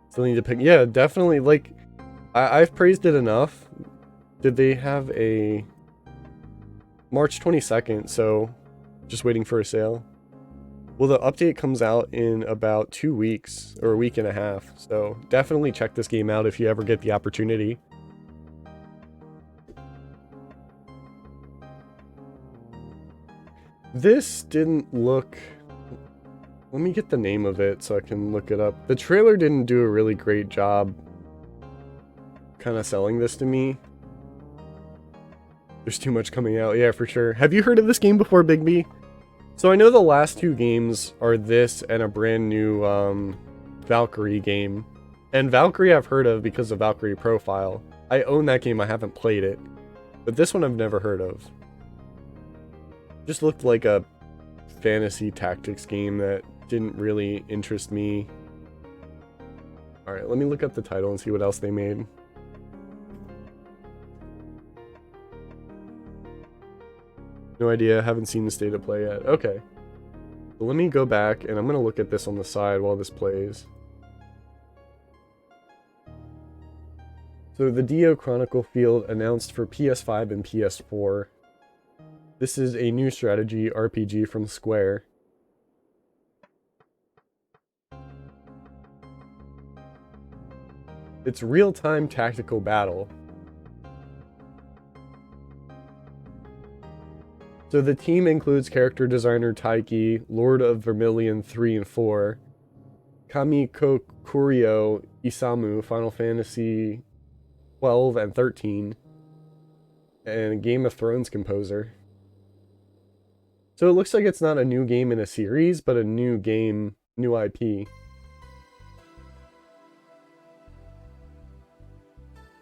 Still need to pick. Yeah, definitely. Like, I've praised it enough. Did they have a March 22nd? So, just waiting for a sale. Well, the update comes out in about 2 weeks or a week and a half. So, definitely check this game out if you ever get the opportunity. This didn't look... Let me get the name of it so I can look it up. The trailer didn't do a really great job kind of selling this to me. There's too much coming out. Yeah, for sure. Have you heard of this game before, Big B? So I know the last 2 games are this and a brand new Valkyrie game. And Valkyrie I've heard of because of Valkyrie Profile. I own that game, I haven't played it. But this one I've never heard of. Just looked like a fantasy tactics game that didn't really interest me. Alright, let me look up the title and see what else they made. No idea, haven't seen the state of play yet. Okay. So let me go back and I'm going to look at this on the side while this plays. So the Dio Chronicle Field announced for PS5 and PS4. This is a new strategy RPG from Square. It's real-time tactical battle. So the team includes character designer Taiki, Lord of Vermilion 3 and 4, Kamiko Kurio Isamu, Final Fantasy 12 and 13, and Game of Thrones composer. So it looks like it's not a new game in a series, but a new game, new IP.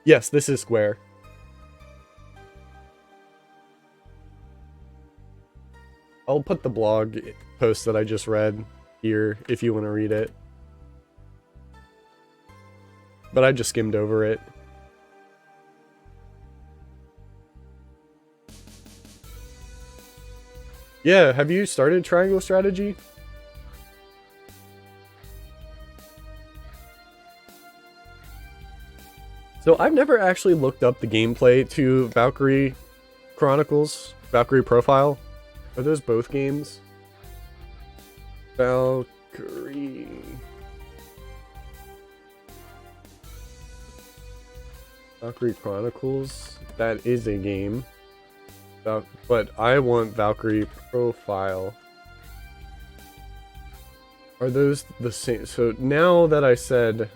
Yes, this is Square. I'll put the blog post that I just read here if you want to read it. But I just skimmed over it. Yeah, have you started Triangle Strategy? So I've never actually looked up the gameplay to Valkyrie Chronicles, Valkyrie Profile. Are those both games? Valkyrie Chronicles, that is a game. But I want Valkyrie Profile. Are those the same? So now that I said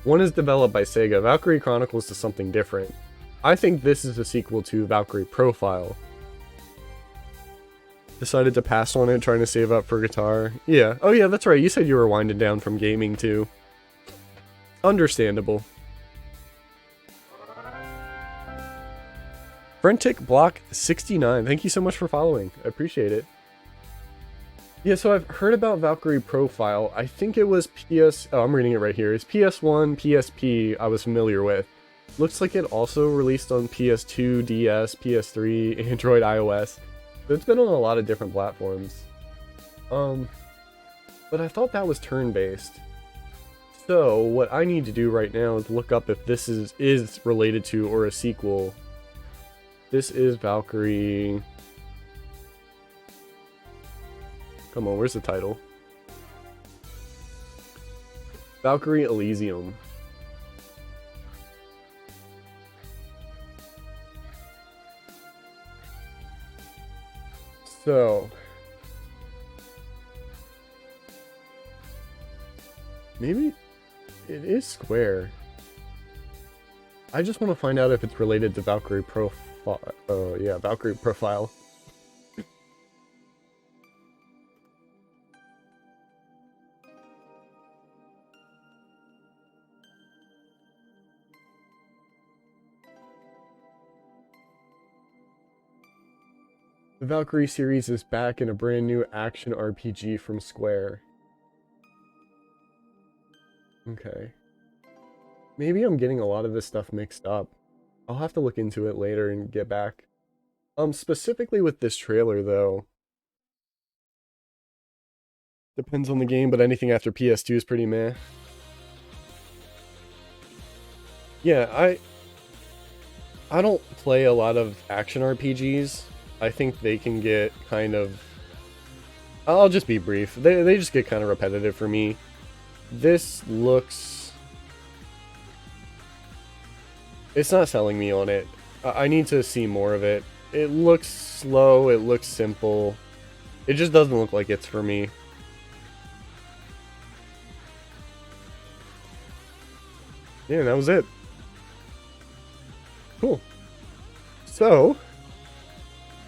one is developed by Sega, Valkyrie Chronicles is something different. I think this is a sequel to Valkyrie Profile. Decided to pass on it, trying to save up for guitar. Yeah. Oh yeah, that's right. You said you were winding down from gaming too. Understandable. Frentic Block 69. Thank you so much for following. I appreciate it. Yeah, so I've heard about Valkyrie Profile. I think it was Oh, I'm reading it right here. It's PS1, PSP I was familiar with. Looks like it also released on PS2, DS, PS3, Android, iOS. So it's been on a lot of different platforms. But I thought that was turn-based. So what I need to do right now is look up if this is related to or a sequel. This is Valkyrie. Come on, where's the title? Valkyrie Elysium. So maybe it is Square. I just want to find out if it's related to Valkyrie Profile. Oh yeah, Valkyrie Profile. The Valkyrie series is back in a brand new action RPG from Square. Okay. Maybe I'm getting a lot of this stuff mixed up. I'll have to look into it later and get back. Specifically with this trailer though. Depends on the game, but anything after PS2 is pretty meh. Yeah, I don't play a lot of action RPGs. I think they can get kind of... I'll just be brief. They just get kind of repetitive for me. This looks... It's not selling me on it. I need to see more of it. It looks slow, it looks simple. It just doesn't look like it's for me. Yeah, that was it. Cool. So,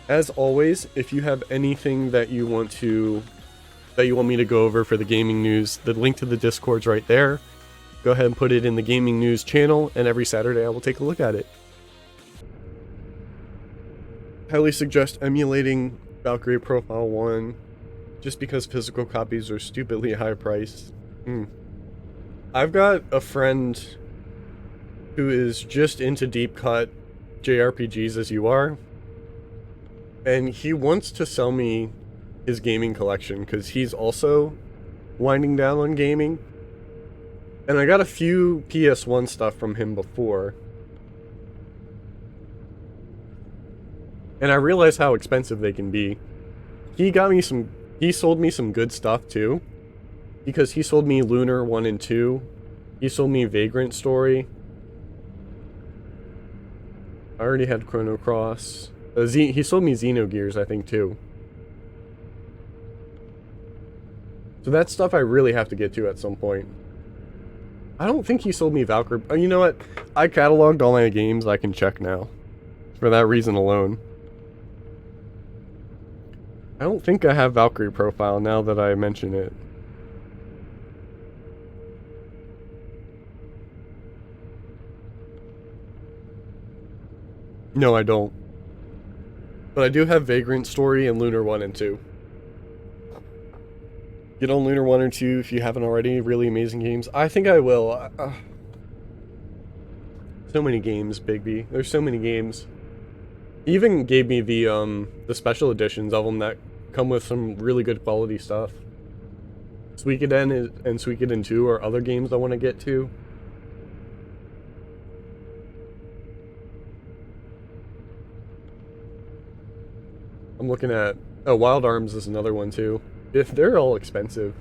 as always, if you have anything that you want me to go over for the gaming news, the link to the Discord's right there. Go ahead and put it in the gaming news channel, and every Saturday I will take a look at it. Highly suggest emulating Valkyrie Profile 1, just because physical copies are stupidly high priced. I've got a friend who is just into deep cut JRPGs as you are, and he wants to sell me his gaming collection because he's also winding down on gaming. And I got a few PS1 stuff from him before, and I realized how expensive they can be. He sold me some good stuff too, because he sold me Lunar 1 and 2. He sold me Vagrant Story. I already had Chrono Cross. He sold me Xenogears, I think, too. So that's stuff I really have to get to at some point. I don't think he sold me Valkyrie. Oh, you know what? I cataloged all my games. I can check now. For that reason alone. I don't think I have Valkyrie Profile now that I mention it. No, I don't. But I do have Vagrant Story and Lunar 1 and 2. Get on Lunar 1 or 2 if you haven't already. Really amazing games. I think I will. So many games, Bigby. There's so many games. He even gave me the special editions of them that come with some really good quality stuff. Suikoden and Suikoden 2 are other games I want to get to. I'm looking at... Oh, Wild Arms is another one too. If they're all expensive.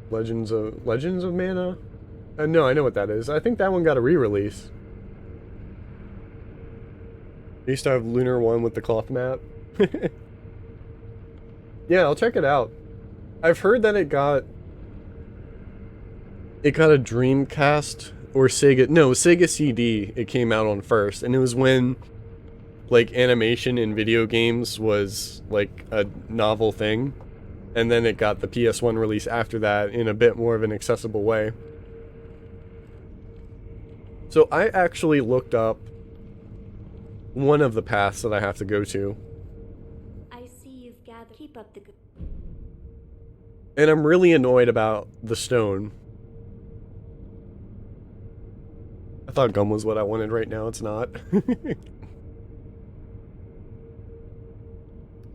Legends of Mana? No, I know what that is. I think that one got a re-release. I used to have Lunar 1 with the cloth map. Yeah, I'll check it out. I've heard that it got a Dreamcast or Sega CD it came out on first, and it was when like animation in video games was like a novel thing, and then it got the PS1 release after that in a bit more of an accessible way. So I actually looked up one of the paths that I have to go to. I see you've gathered. Keep up the good. And I'm really annoyed about the stone. I thought gum was what I wanted right now, it's not.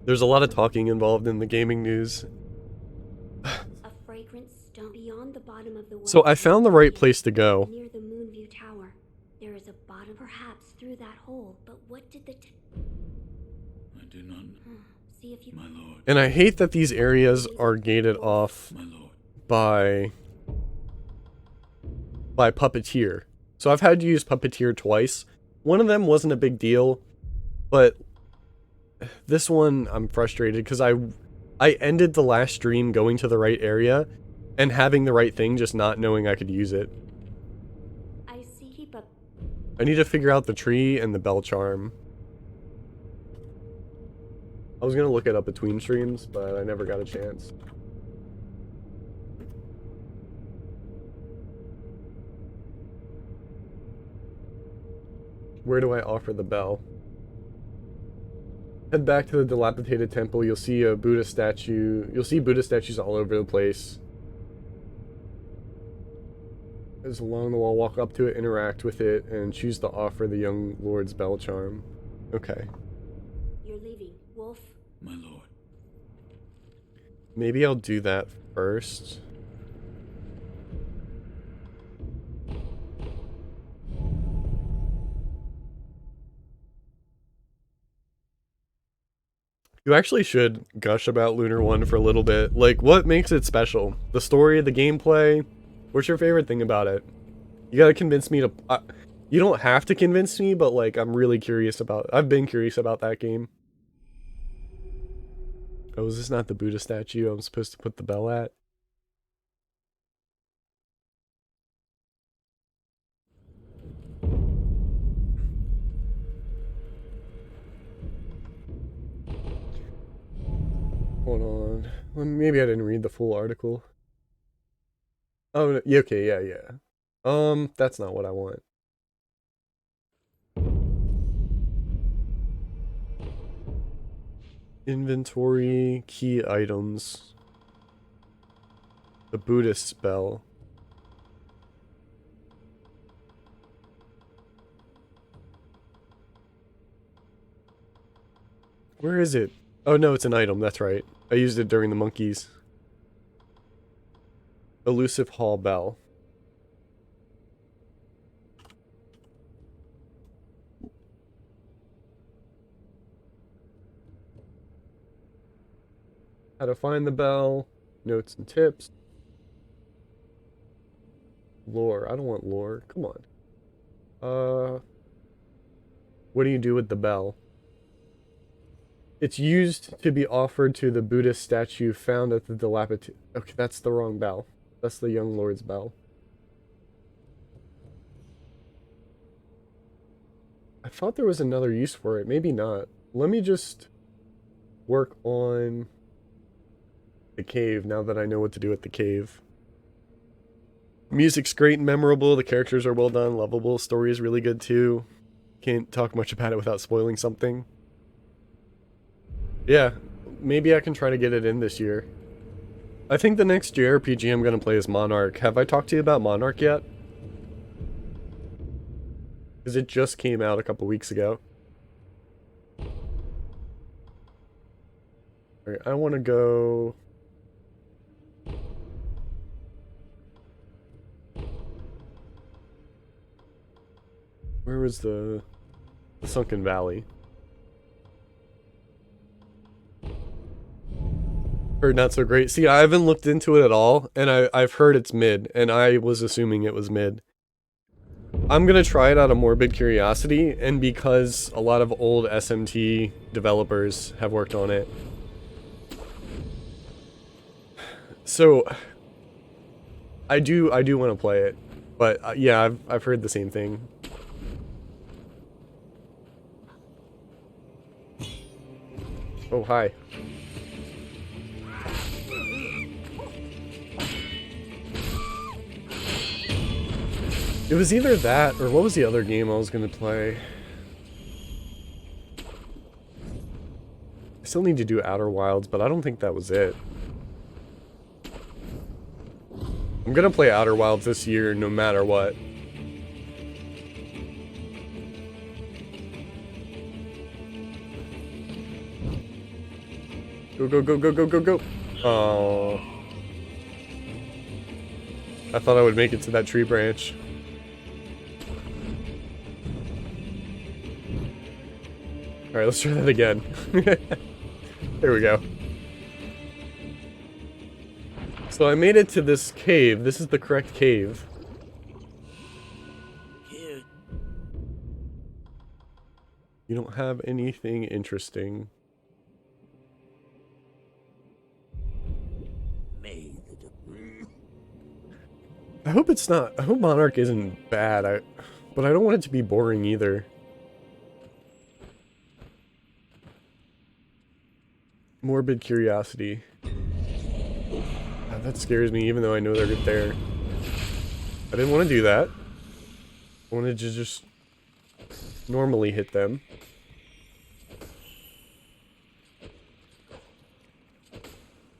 There's a lot of talking involved in the gaming news. A fragrant stone beyond the bottom of the well. So I found the right place to go. Near the Moonview Tower. There is a bottom, perhaps through that hole. But what did the I do not know. See if you... My lord. And I hate that these areas are gated off My lord. by Puppeteer. So I've had to use Puppeteer twice. One of them wasn't a big deal, but this one I'm frustrated because I ended the last stream going to the right area and having the right thing, just not knowing I could use it. I see. Keep up. I need to figure out the tree and the bell charm. I was gonna look it up between streams, but I never got a chance. Where do I offer the bell? Head back to the dilapidated temple. You'll see a Buddha statue. You'll see Buddha statues all over the place. As along the wall, walk up to it, interact with it, and choose to offer the young lord's bell charm. Okay. You're leaving. Wolf my lord. Maybe I'll do that first. You actually should gush about Lunar 1 for a little bit. Like, what makes it special? The story, the gameplay? What's your favorite thing about it? You gotta convince me to... you don't have to convince me, but, like, I'm really curious about... I've been curious about that game. Oh, is this not the Buddha statue I'm supposed to put the bell at? Hold on. Well, maybe I didn't read the full article. Oh, no, yeah, okay, yeah. That's not what I want. Inventory, key items. The Buddhist spell. Where is it? Oh no, it's an item, that's right. I used it during the monkeys. Elusive Hall Bell. How to find the bell. Notes and tips. Lore. I don't want lore. Come on. What do you do with the bell? It's used to be offered to the Buddhist statue found at the dilapidated... Okay, that's the wrong bell. That's the young lord's bell. I thought there was another use for it. Maybe not. Let me just work on the cave now that I know what to do with the cave. Music's great and memorable. The characters are well done, lovable. Story is really good too. Can't talk much about it without spoiling something. Yeah, maybe I can try to get it in this year. I think the next JRPG I'm going to play is Monarch. Have I talked to you about Monarch yet? Because it just came out a couple weeks ago. Alright, I want to go... Where was the Sunken Valley? Heard not so great. See, I haven't looked into it at all, and I've heard it's mid, and I was assuming it was mid. I'm gonna try it out of morbid curiosity, and because a lot of old SMT developers have worked on it. So, I do want to play it, but yeah, I've heard the same thing. Oh, hi. It was either that, or what was the other game I was gonna play? I still need to do Outer Wilds, but I don't think that was it. I'm gonna play Outer Wilds this year, no matter what. Go, go, go, go, go, go, go. Oh. I thought I would make it to that tree branch. Alright, let's try that again. There we go. So I made it to this cave. This is the correct cave. Here. You don't have anything interesting. I hope it's not. I hope Monarch isn't bad. But I don't want it to be boring either. Morbid curiosity. God, that scares me, even though I know they're good there. I didn't want to do that. I wanted to just normally hit them.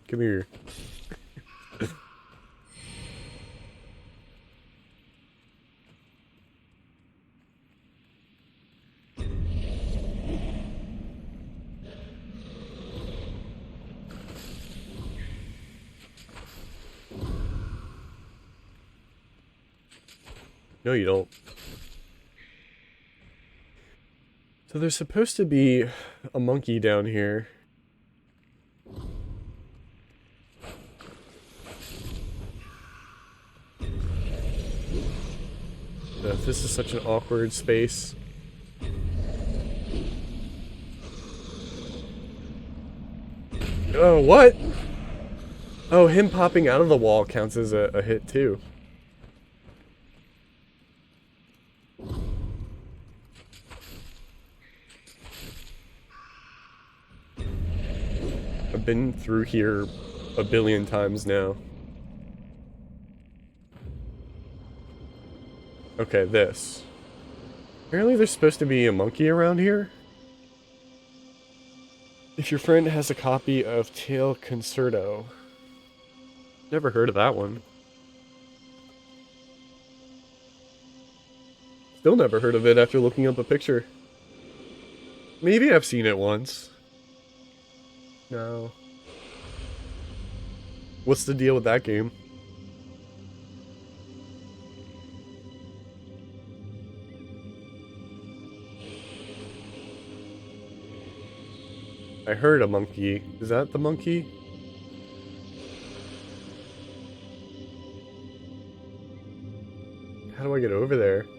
Come here. No, you don't. So there's supposed to be a monkey down here. This is such an awkward space. Oh, what? Oh, him popping out of the wall counts as a hit too. I've been through here a billion times now. Okay, this. Apparently there's supposed to be a monkey around here. If your friend has a copy of Tail Concerto. Never heard of that one. Still never heard of it after looking up a picture. Maybe I've seen it once. No. What's the deal with that game? I heard a monkey. Is that the monkey? How do I get over there? Do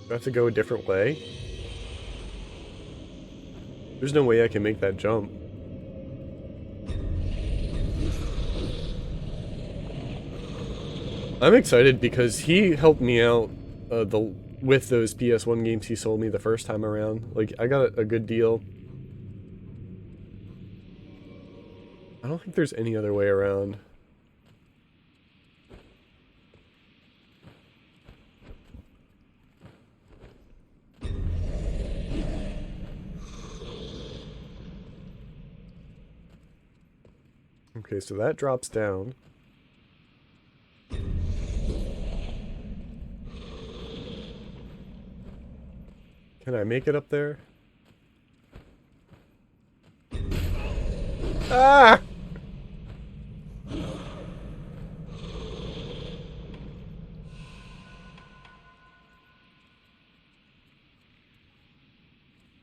I have to go a different way? There's no way I can make that jump. I'm excited because he helped me out with those PS1 games he sold me the first time around. Like, I got a good deal. I don't think there's any other way around. Okay, so that drops down. Can I make it up there? Ah!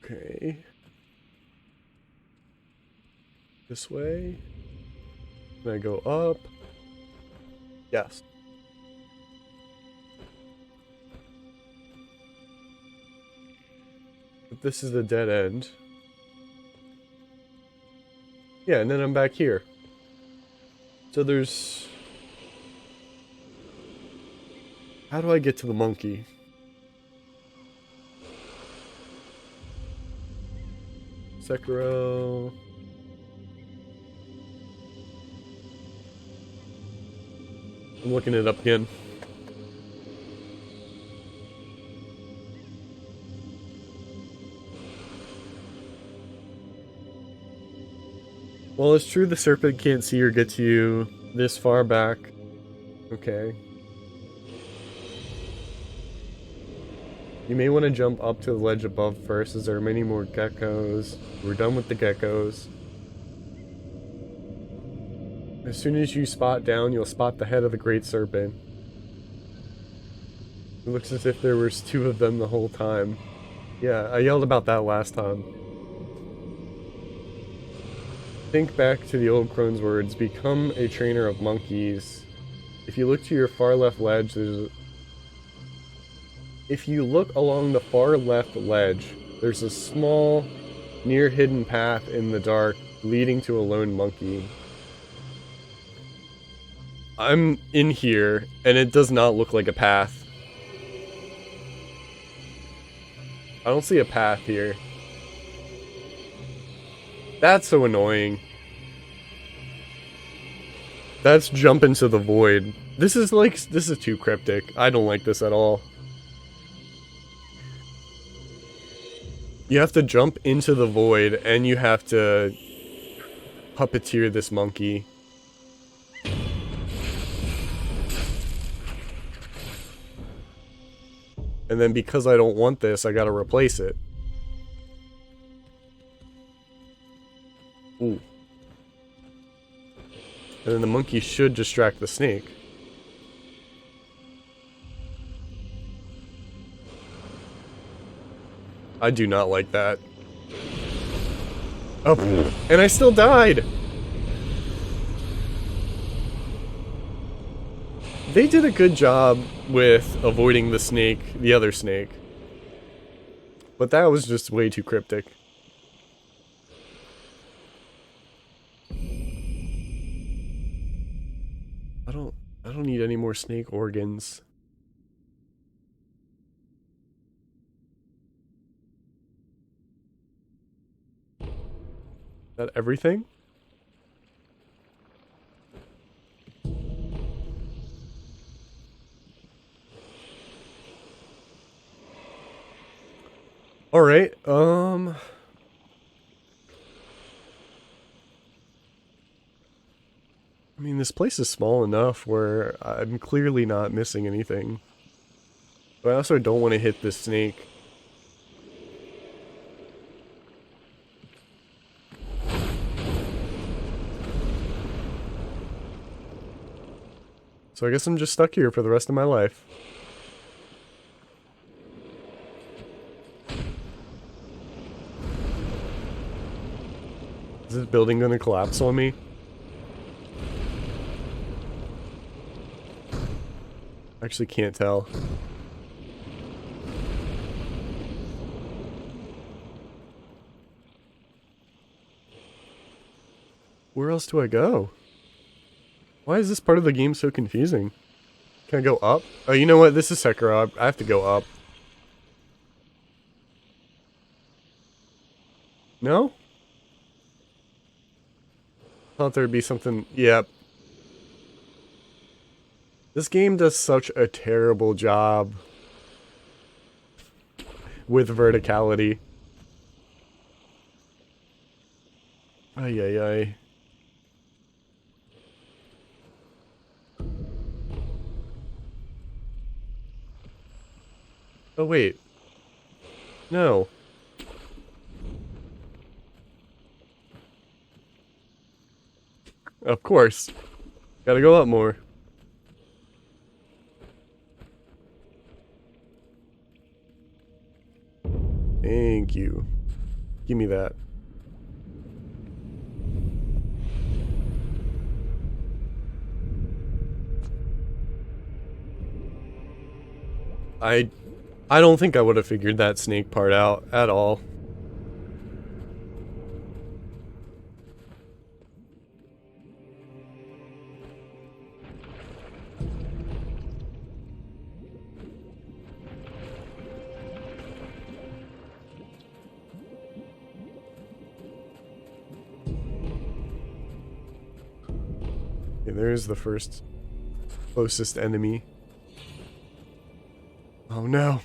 Okay. This way. Can I go up? Yes. But this is the dead end. Yeah, and then I'm back here. So there's... How do I get to the monkey? Sekiro... I'm looking it up again. Well, it's true the serpent can't see or get to you this far back. Okay. You may want to jump up to the ledge above first, as there are many more geckos. We're done with the geckos. As soon as you spot down, you'll spot the head of the great serpent. It looks as if there was two of them the whole time. Yeah, I yelled about that last time. Think back to the old crone's words, become a trainer of monkeys. If you look to your far left ledge, If you look along the far left ledge, there's a small, near hidden path in the dark leading to a lone monkey. I'm in here, and it does not look like a path. I don't see a path here. That's so annoying. That's jump into the void. This is too cryptic. I don't like this at all. You have to jump into the void, and you have to puppeteer this monkey. And then because I don't want this, I gotta replace it. Ooh. And then the monkey should distract the snake. I do not like that. Oh, and I still died! They did a good job with avoiding the snake, the other snake. But that was just way too cryptic. I don't need any more snake organs. Is that everything? Alright, I mean, this place is small enough where I'm clearly not missing anything. But I also don't want to hit this snake. So I guess I'm just stuck here for the rest of my life. Is this building gonna collapse on me? Actually can't tell. Where else do I go? Why is this part of the game so confusing? Can I go up? Oh, you know what? This is Sekiro. I have to go up. No? Thought there'd be something. Yep. This game does such a terrible job with verticality. Ay ay ay. Oh wait. No. Of course. Gotta go up more. Thank you. Give me that. I don't think I would have figured that snake part out at all. Okay, there's the first closest enemy. Oh no.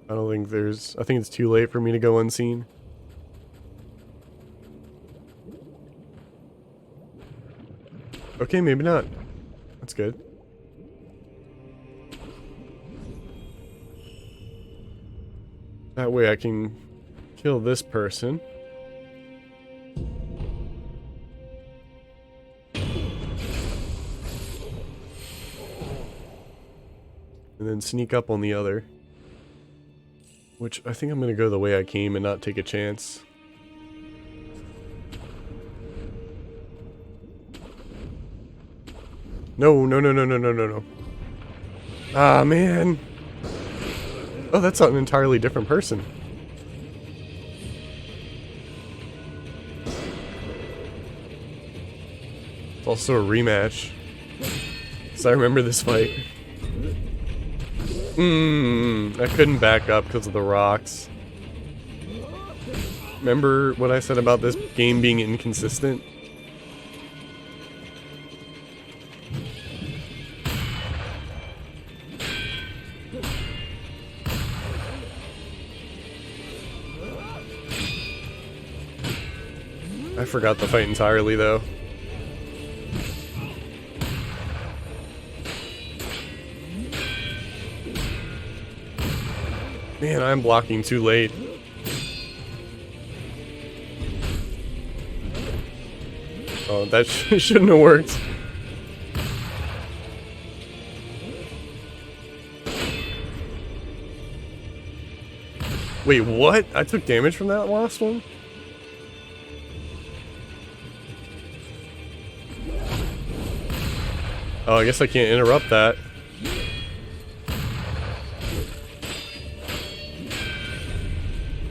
I don't think I think it's too late for me to go unseen. Okay, maybe not. That's good. That way I can kill this person. And then sneak up on the other. Which, I think I'm gonna go the way I came and not take a chance. No, no, no, no, no, no, no, no. Ah, man. Oh, that's an entirely different person. It's also a rematch. So I remember this fight. I couldn't back up because of the rocks. Remember what I said about this game being inconsistent? I forgot the fight entirely, though. Man, I'm blocking too late. Oh, that shouldn't have worked. Wait, what? I took damage from that last one? Oh, I guess I can't interrupt that.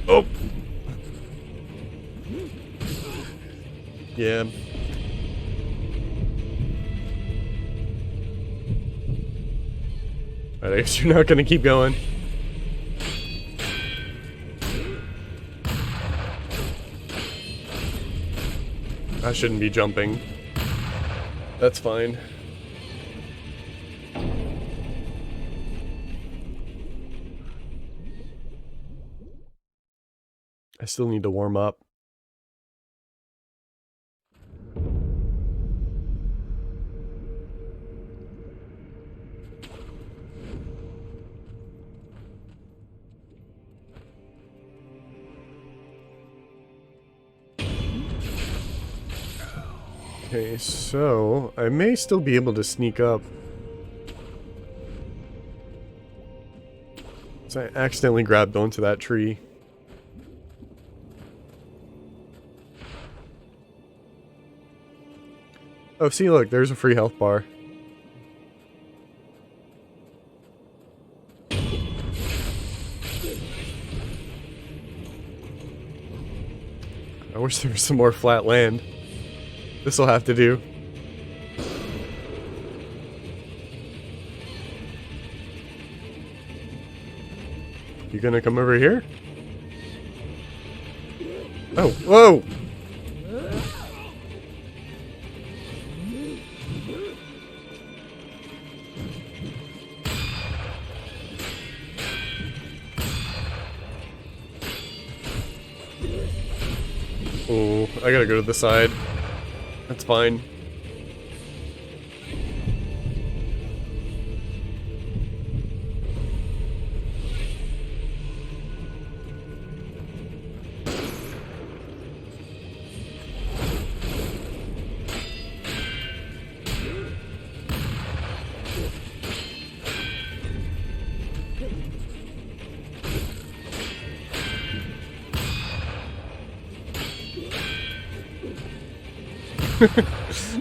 Oh! Yeah. Alright, I guess you're not gonna keep going. I shouldn't be jumping. That's fine. I still need to warm up. Okay, so I may still be able to sneak up. So I accidentally grabbed onto that tree. Oh, see, look, there's a free health bar. I wish there was some more flat land. This'll have to do. You gonna come over here? Oh, whoa! Oh, I gotta go to the side. That's fine.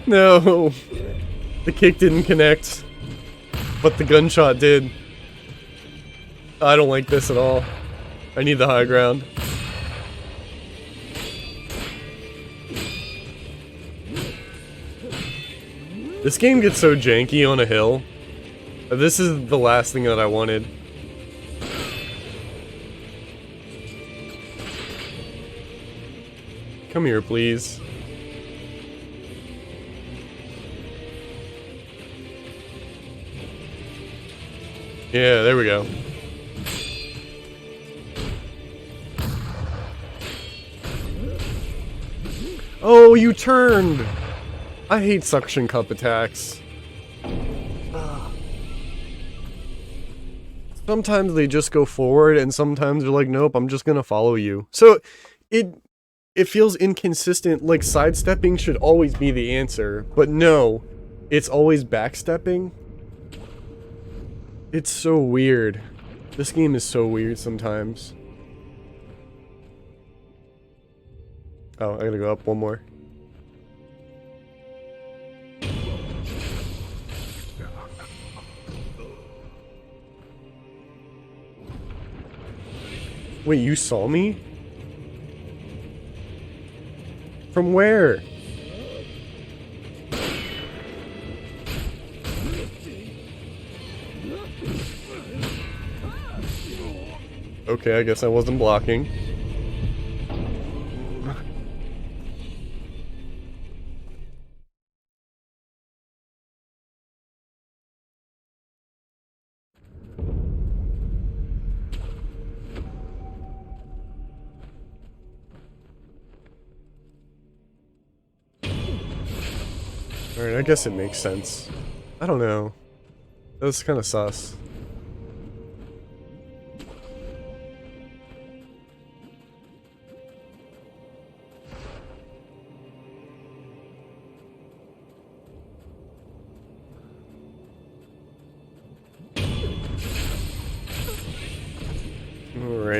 No! The kick didn't connect, but the gunshot did. I don't like this at all. I need the high ground. This game gets so janky on a hill. This is the last thing that I wanted. Come here, please. Yeah, there we go. Oh, you turned! I hate suction cup attacks. Sometimes they just go forward, and sometimes they're like, nope, I'm just gonna follow you. So, it feels inconsistent, like sidestepping should always be the answer, but no, it's always backstepping. It's so weird. This game is so weird sometimes. Oh, I gotta go up one more. Wait, you saw me? From where? Okay, I guess I wasn't blocking. Alright, I guess it makes sense. I don't know. That's kind of sus.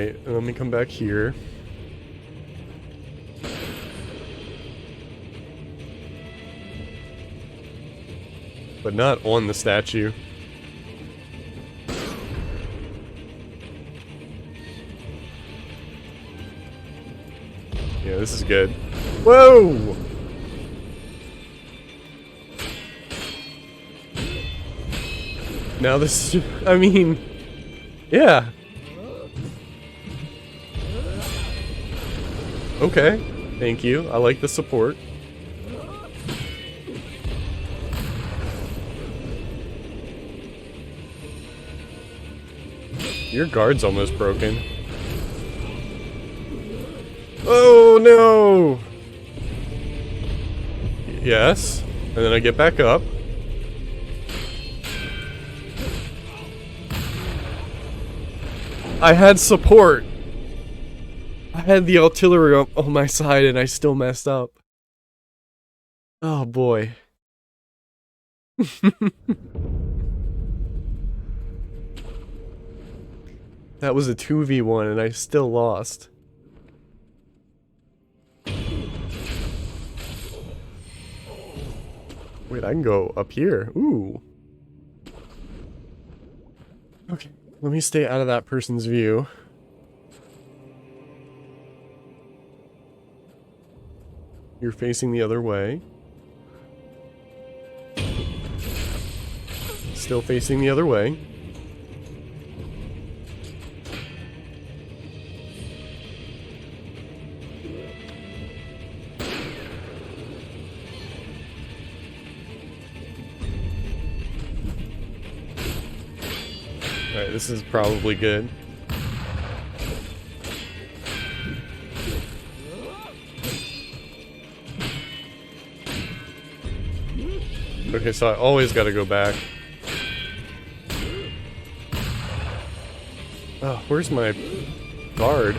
Alright, let me come back here. But not on the statue. Yeah, this is good. Whoa! Now this, I mean, yeah. Okay, thank you. I like the support. Your guard's almost broken. Oh no! Yes, and then I get back up. I had support. I had the artillery on my side and I still messed up. Oh boy. That was a 2v1 and I still lost. Wait, I can go up here. Ooh. Okay, let me stay out of that person's view. You're facing the other way. Still facing the other way. Alright, this is probably good. Okay, so I always gotta go back. Oh, where's my guard?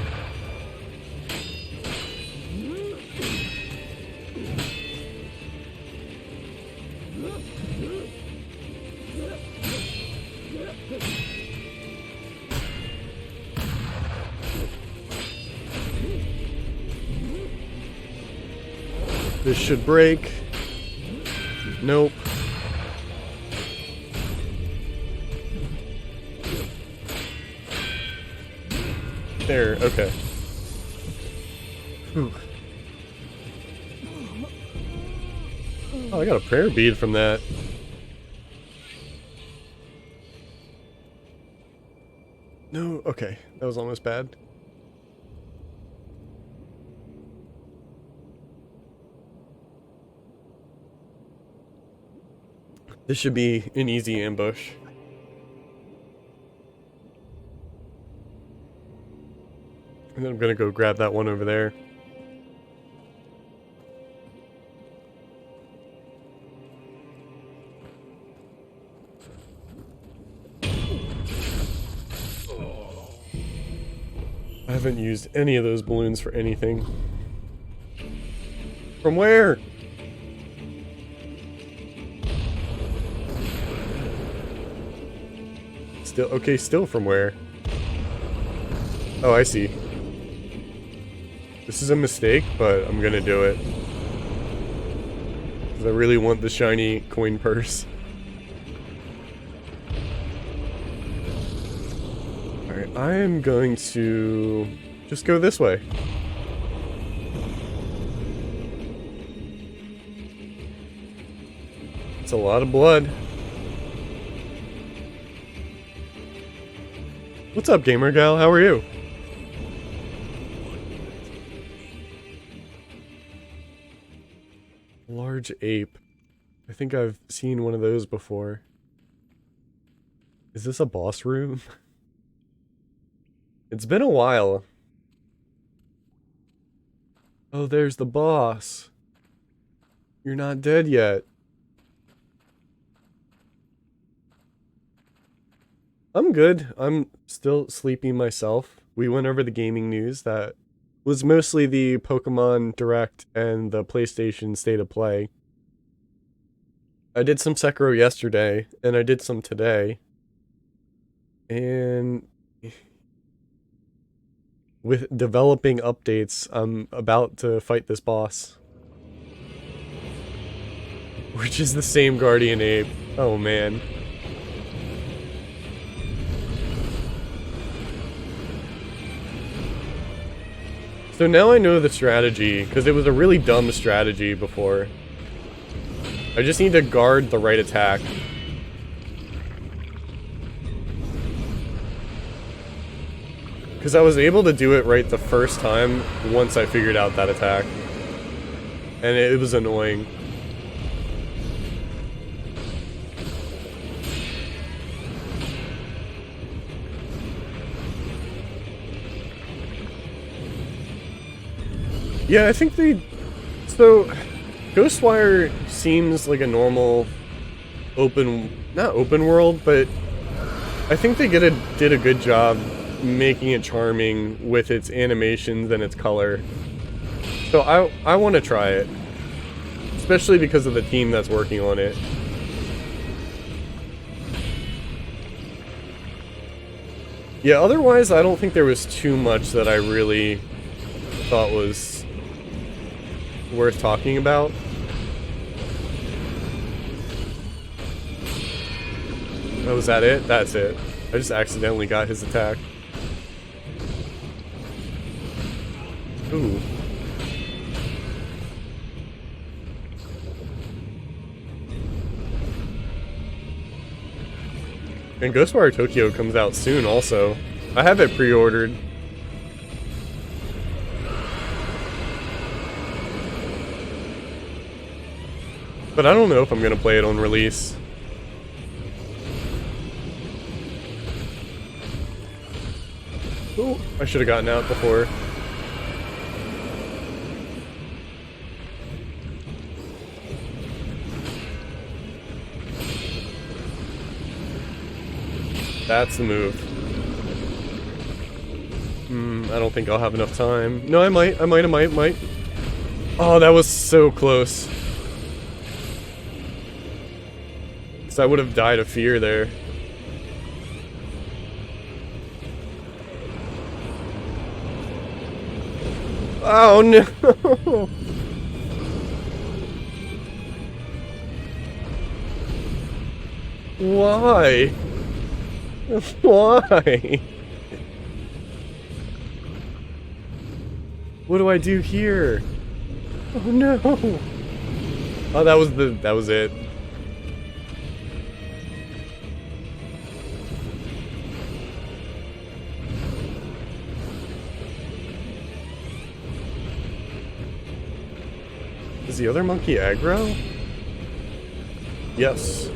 This should break. Nope. There, okay. Whew. Oh, I got a prayer bead from that. No, okay. That was almost bad. This should be an easy ambush. And then I'm gonna go grab that one over there. I haven't used any of those balloons for anything. From where? Still, okay, still from where? Oh, I see. This is a mistake, but I'm gonna do it. Because I really want the shiny coin purse. Alright, I am going to just go this way. It's a lot of blood. What's up, gamer gal? How are you? Large ape. I think I've seen one of those before. Is this a boss room? It's been a while. Oh, there's the boss. You're not dead yet. I'm good. I'm still sleepy myself. We went over the gaming news that was mostly the Pokemon Direct and the PlayStation State of Play. I did some Sekiro yesterday, and I did some today. And with developing updates, I'm about to fight this boss. Which is the same guardian ape. Oh man. So now I know the strategy, because it was a really dumb strategy before. I just need to guard the right attack. Because I was able to do it right the first time once I figured out that attack. And it was annoying. Yeah, I think they... So, Ghostwire seems like a normal open... Not open world, but I think they did a good job making it charming with its animations and its color. So I want to try it. Especially because of the team that's working on it. Yeah, otherwise I don't think there was too much that I really thought was worth talking about. Oh, was that it? That's it. I just accidentally got his attack. Ooh. And Ghostwire Tokyo comes out soon also. I have it pre-ordered. But I don't know if I'm gonna play it on release. Oh, I should have gotten out before. That's the move. I don't think I'll have enough time. No, I might. Oh, that was so close. I would have died of fear there. Oh no! Why? Why? What do I do here? Oh no! Oh, that was it. Is the other monkey aggro? Yes.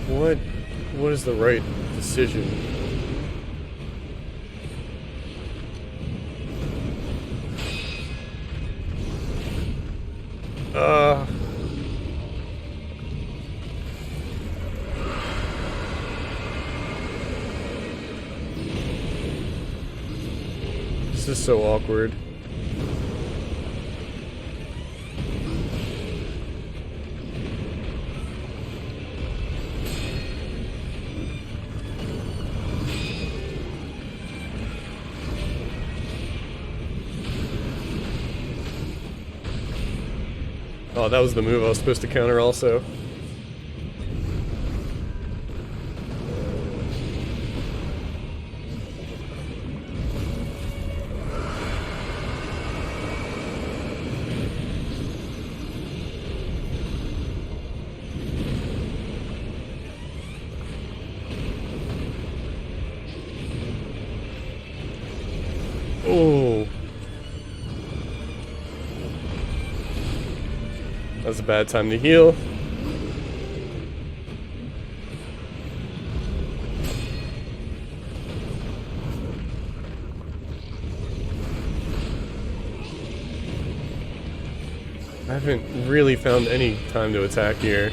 What is the right decision? This is so awkward. Oh, that was the move I was supposed to counter also. Oh. That's a bad time to heal. I haven't really found any time to attack here.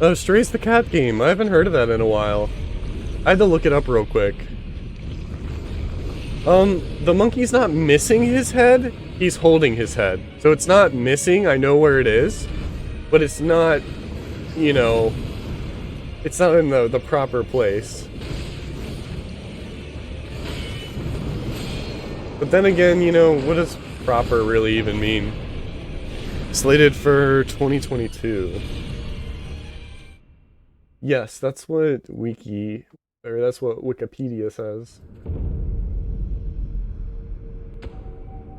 Oh, Stray's the cat game. I haven't heard of that in a while. I had to look it up real quick. The monkey's not missing his head, he's holding his head. So it's not missing, I know where it is, but it's not, you know, it's not in the proper place. But then again, you know, what does proper really even mean? Slated for 2022. Yes, that's what that's what Wikipedia says.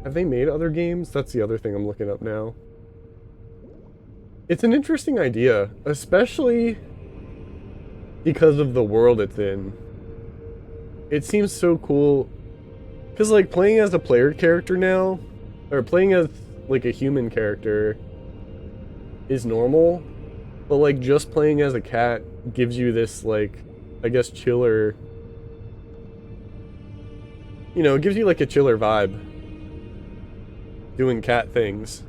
Have they made other games? That's the other thing I'm looking up now. It's an interesting idea, especially because of the world it's in. It seems so cool. Because, like, playing as a player character now, or playing as, like, a human character is normal. But, like, just playing as a cat gives you this, like, I guess, chiller... You know, it gives you, like, a chiller vibe. Doing cat things.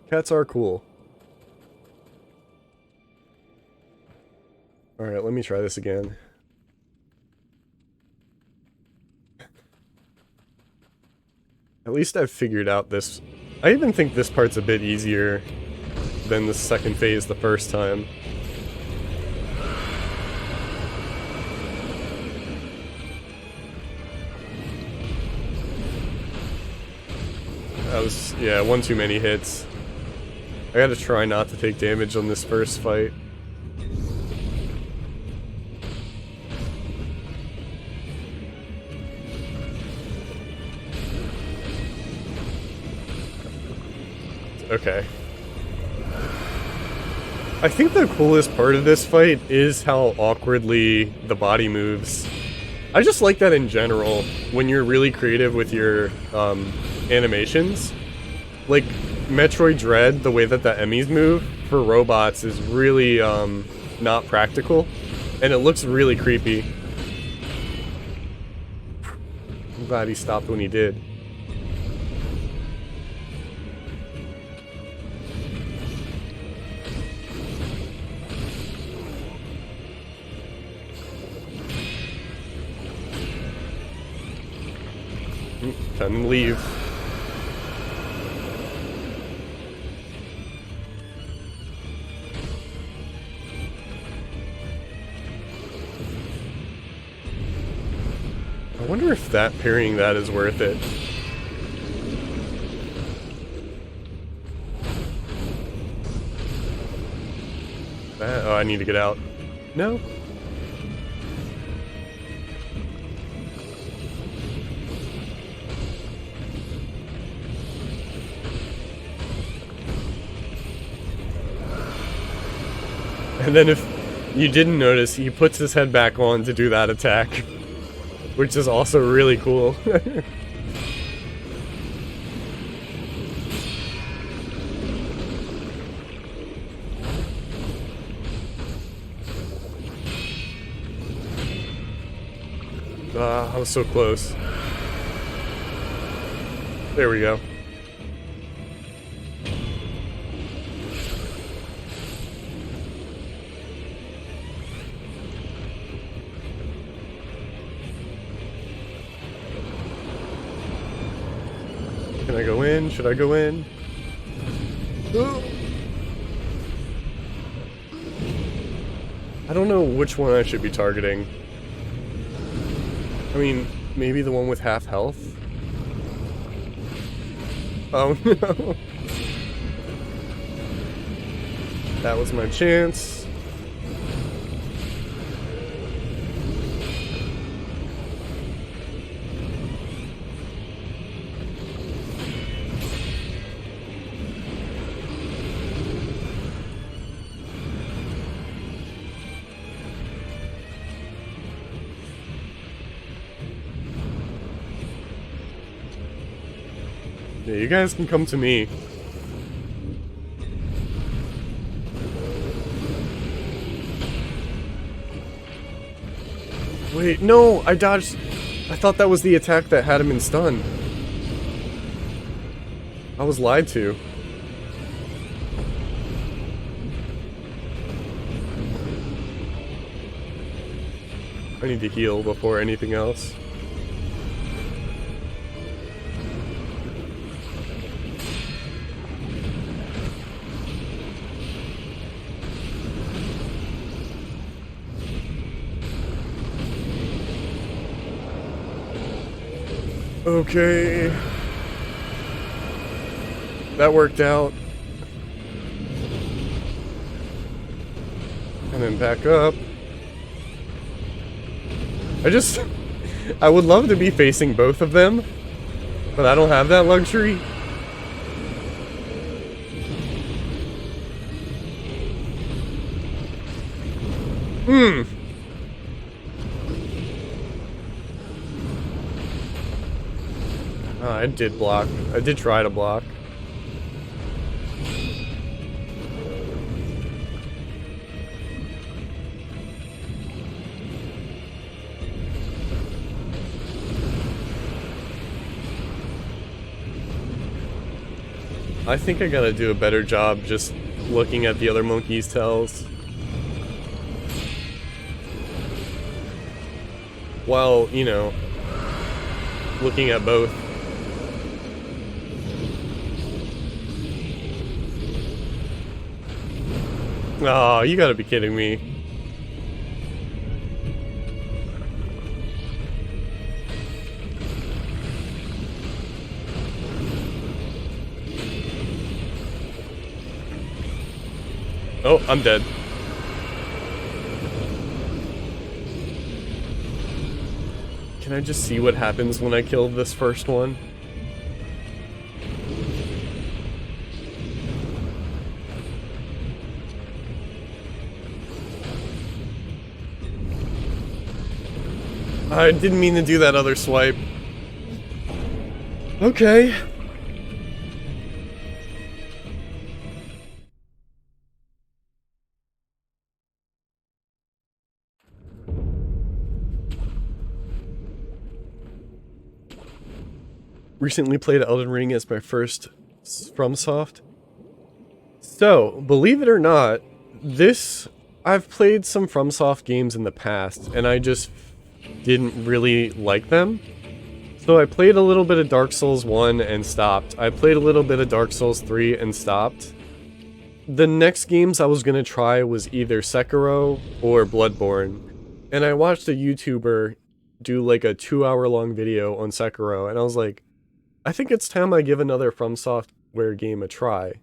Cats are cool. Alright, let me try this again. At least I've figured out this. I even think this part's a bit easier than the second phase the first time. That was, yeah, one too many hits. I gotta try not to take damage on this first fight. Okay. I think the coolest part of this fight is how awkwardly the body moves. I just like that in general, when you're really creative with your animations. Like, Metroid Dread, the way that the Emmys move for robots is really not practical, and it looks really creepy. I'm glad he stopped when he did. Time to leave. I wonder if parrying that is worth it. Oh, I need to get out. No? And then if you didn't notice, he puts his head back on to do that attack. Which is also really cool. I was so close. There we go. Can I go in? Should I go in? Oh. I don't know which one I should be targeting. I mean, maybe the one with half health? Oh no. That was my chance. Yeah, you guys can come to me. Wait, no, I dodged I thought that was the attack that had him in stun. I was lied to. I need to heal before anything else. Okay. That worked out. And then back up. I would love to be facing both of them, but I don't have that luxury. I did block. I did try to block. I think I gotta do a better job just looking at the other monkey's tails. While, you know, looking at both. Oh, you gotta be kidding me. Oh, I'm dead. Can I just see what happens when I kill this first one? I didn't mean to do that other swipe. Okay. Recently played Elden Ring as my first FromSoft. So, believe it or not, I've played some FromSoft games in the past, and I just didn't really like them. So I played a little bit of Dark Souls 1 and stopped. I played a little bit of Dark Souls 3 and stopped. The next games I was gonna try was either Sekiro or Bloodborne. And I watched a YouTuber do like a 2-hour-long video on Sekiro, and I was like, I think it's time I give another FromSoftware game a try.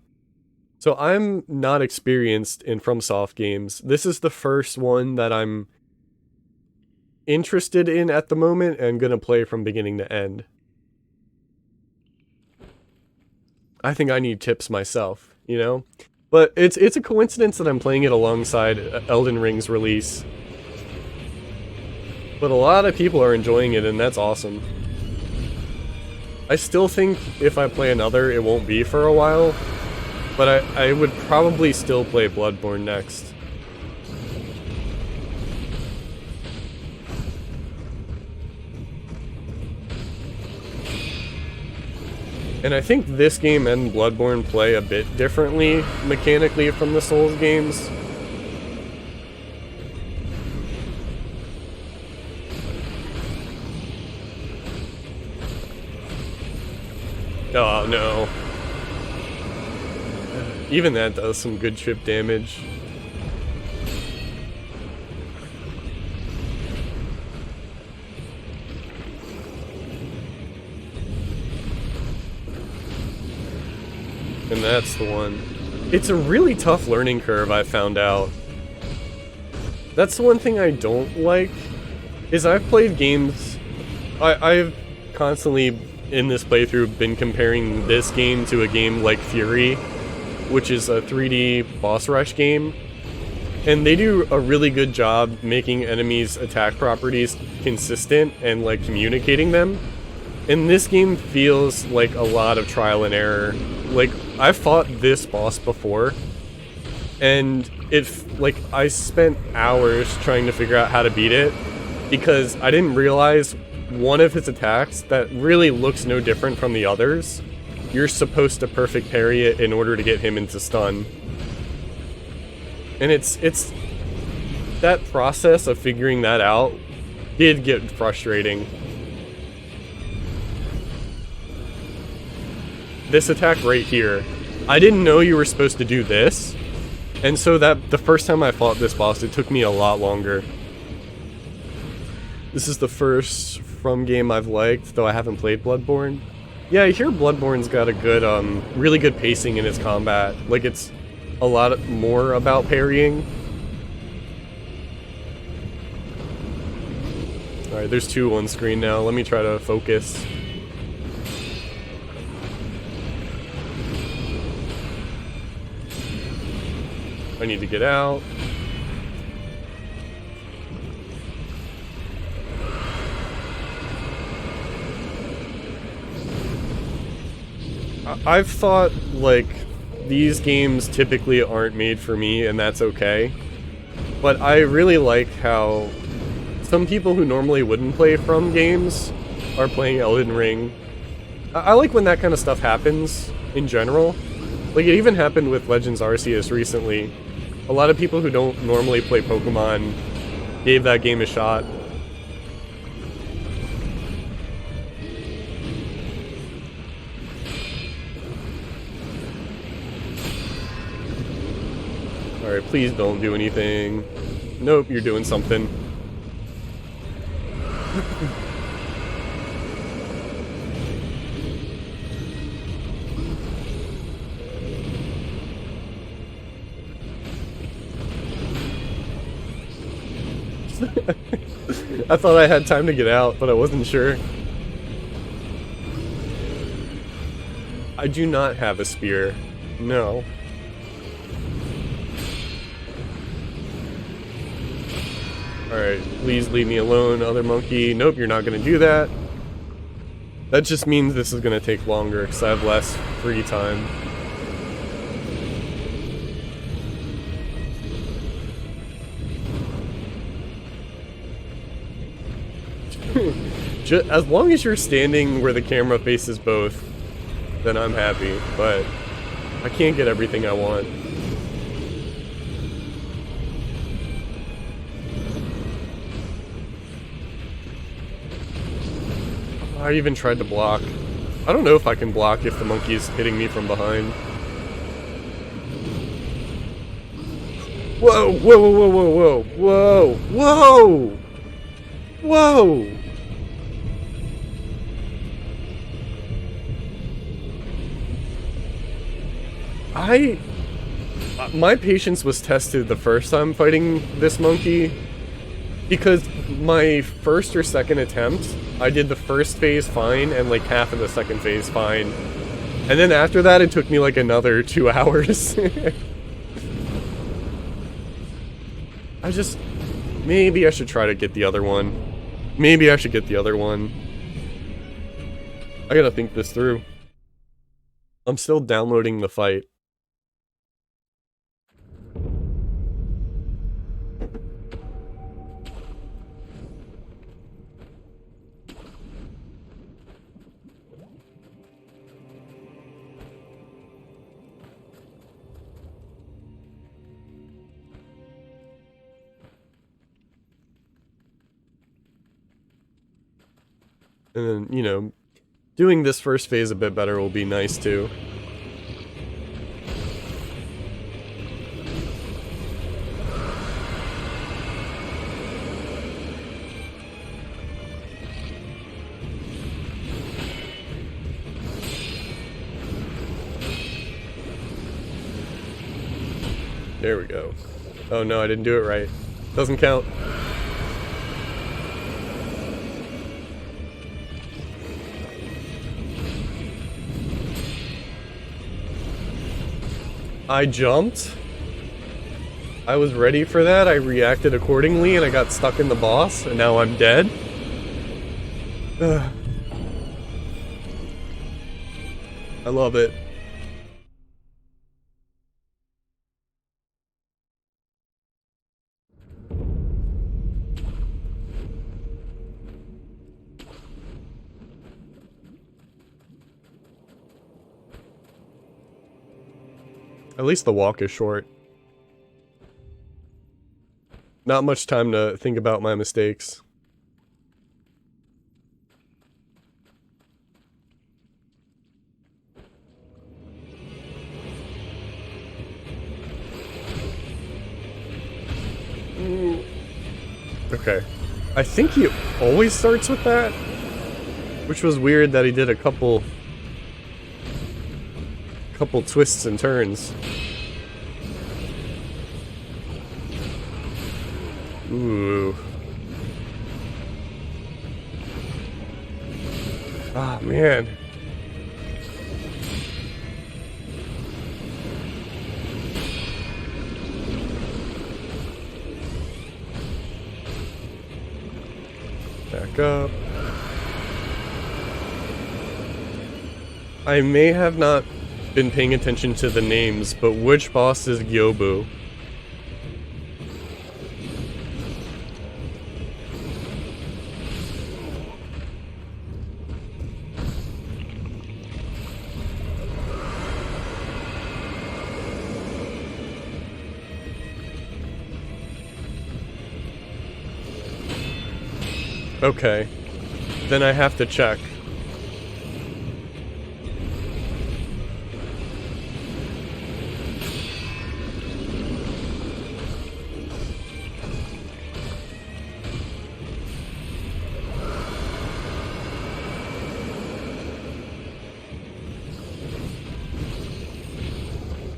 So I'm not experienced in FromSoft games. This is the first one that I'm interested in at the moment and gonna play from beginning to end. I think I need tips myself, you know? But it's a coincidence that I'm playing it alongside Elden Ring's release. But a lot of people are enjoying it, and that's awesome. I still think if I play another, it won't be for a while, but I would probably still play Bloodborne next. And I think this game and Bloodborne play a bit differently mechanically from the Souls games. Oh no. Even that does some good chip damage. And that's the one. It's a really tough learning curve, I found out. That's the one thing I don't like, is I've played games... I've constantly, in this playthrough, been comparing this game to a game like Fury, which is a 3D boss rush game. And they do a really good job making enemies' attack properties consistent and like communicating them. And this game feels like a lot of trial and error. Like, I've fought this boss before, and I spent hours trying to figure out how to beat it, because I didn't realize one of his attacks that really looks no different from the others, you're supposed to perfect parry it in order to get him into stun. And it's that process of figuring that out did get frustrating. This attack right here, I didn't know you were supposed to do this, and so that the first time I fought this boss, it took me a lot longer. This is the first From game I've liked, though I haven't played Bloodborne. Yeah, I hear Bloodborne's got a good, really good pacing in its combat. Like, it's a lot more about parrying. Alright, there's two on screen now. Let me try to focus. I need to get out. I've thought, like, these games typically aren't made for me, and that's okay. But I really like how some people who normally wouldn't play From games are playing Elden Ring. I like when that kind of stuff happens, in general. Like, it even happened with Legends Arceus recently. A lot of people who don't normally play Pokemon gave that game a shot. Alright, please don't do anything. Nope, you're doing something. I thought I had time to get out, but I wasn't sure. I do not have a spear. No. Alright, please leave me alone, other monkey. Nope, you're not gonna do that. That just means this is gonna take longer, because I have less free time. As long as you're standing where the camera faces both, then I'm happy, but I can't get everything I want. I even tried to block. I don't know if I can block if the monkey's hitting me from behind. Whoa, whoa, whoa, whoa, whoa, whoa, whoa, whoa! My patience was tested the first time fighting this monkey, because my first or second attempt, I did the first phase fine and like half of the second phase fine. And then after that, it took me like another 2 hours. Maybe I should try to get the other one. Maybe I should get the other one. I gotta think this through. I'm still downloading the fight. And then, you know, doing this first phase a bit better will be nice too. There we go. Oh no, I didn't do it right. Doesn't count. I jumped. I was ready for that. I reacted accordingly and I got stuck in the boss and now I'm dead. Ugh. I love it. At least the walk is short. Not much time to think about my mistakes. Okay. I think he always starts with that, which was weird that he did a couple twists and turns. Ooh. Ah, man. Back up. I may have not been paying attention to the names, but which boss is Gyobu? Okay. Then I have to check.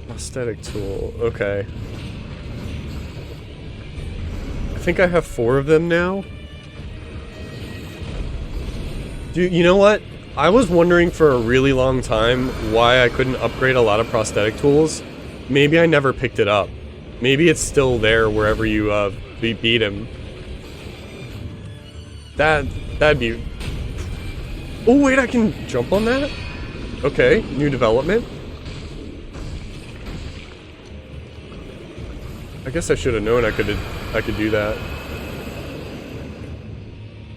Prosthetic tool. Okay. I think I have 4 of them now. Dude, you know what? I was wondering for a really long time why I couldn't upgrade a lot of prosthetic tools. Maybe I never picked it up. Maybe it's still there wherever you beat him. That'd be... Oh wait, I can jump on that? Okay, new development. I guess I should have known I could do that.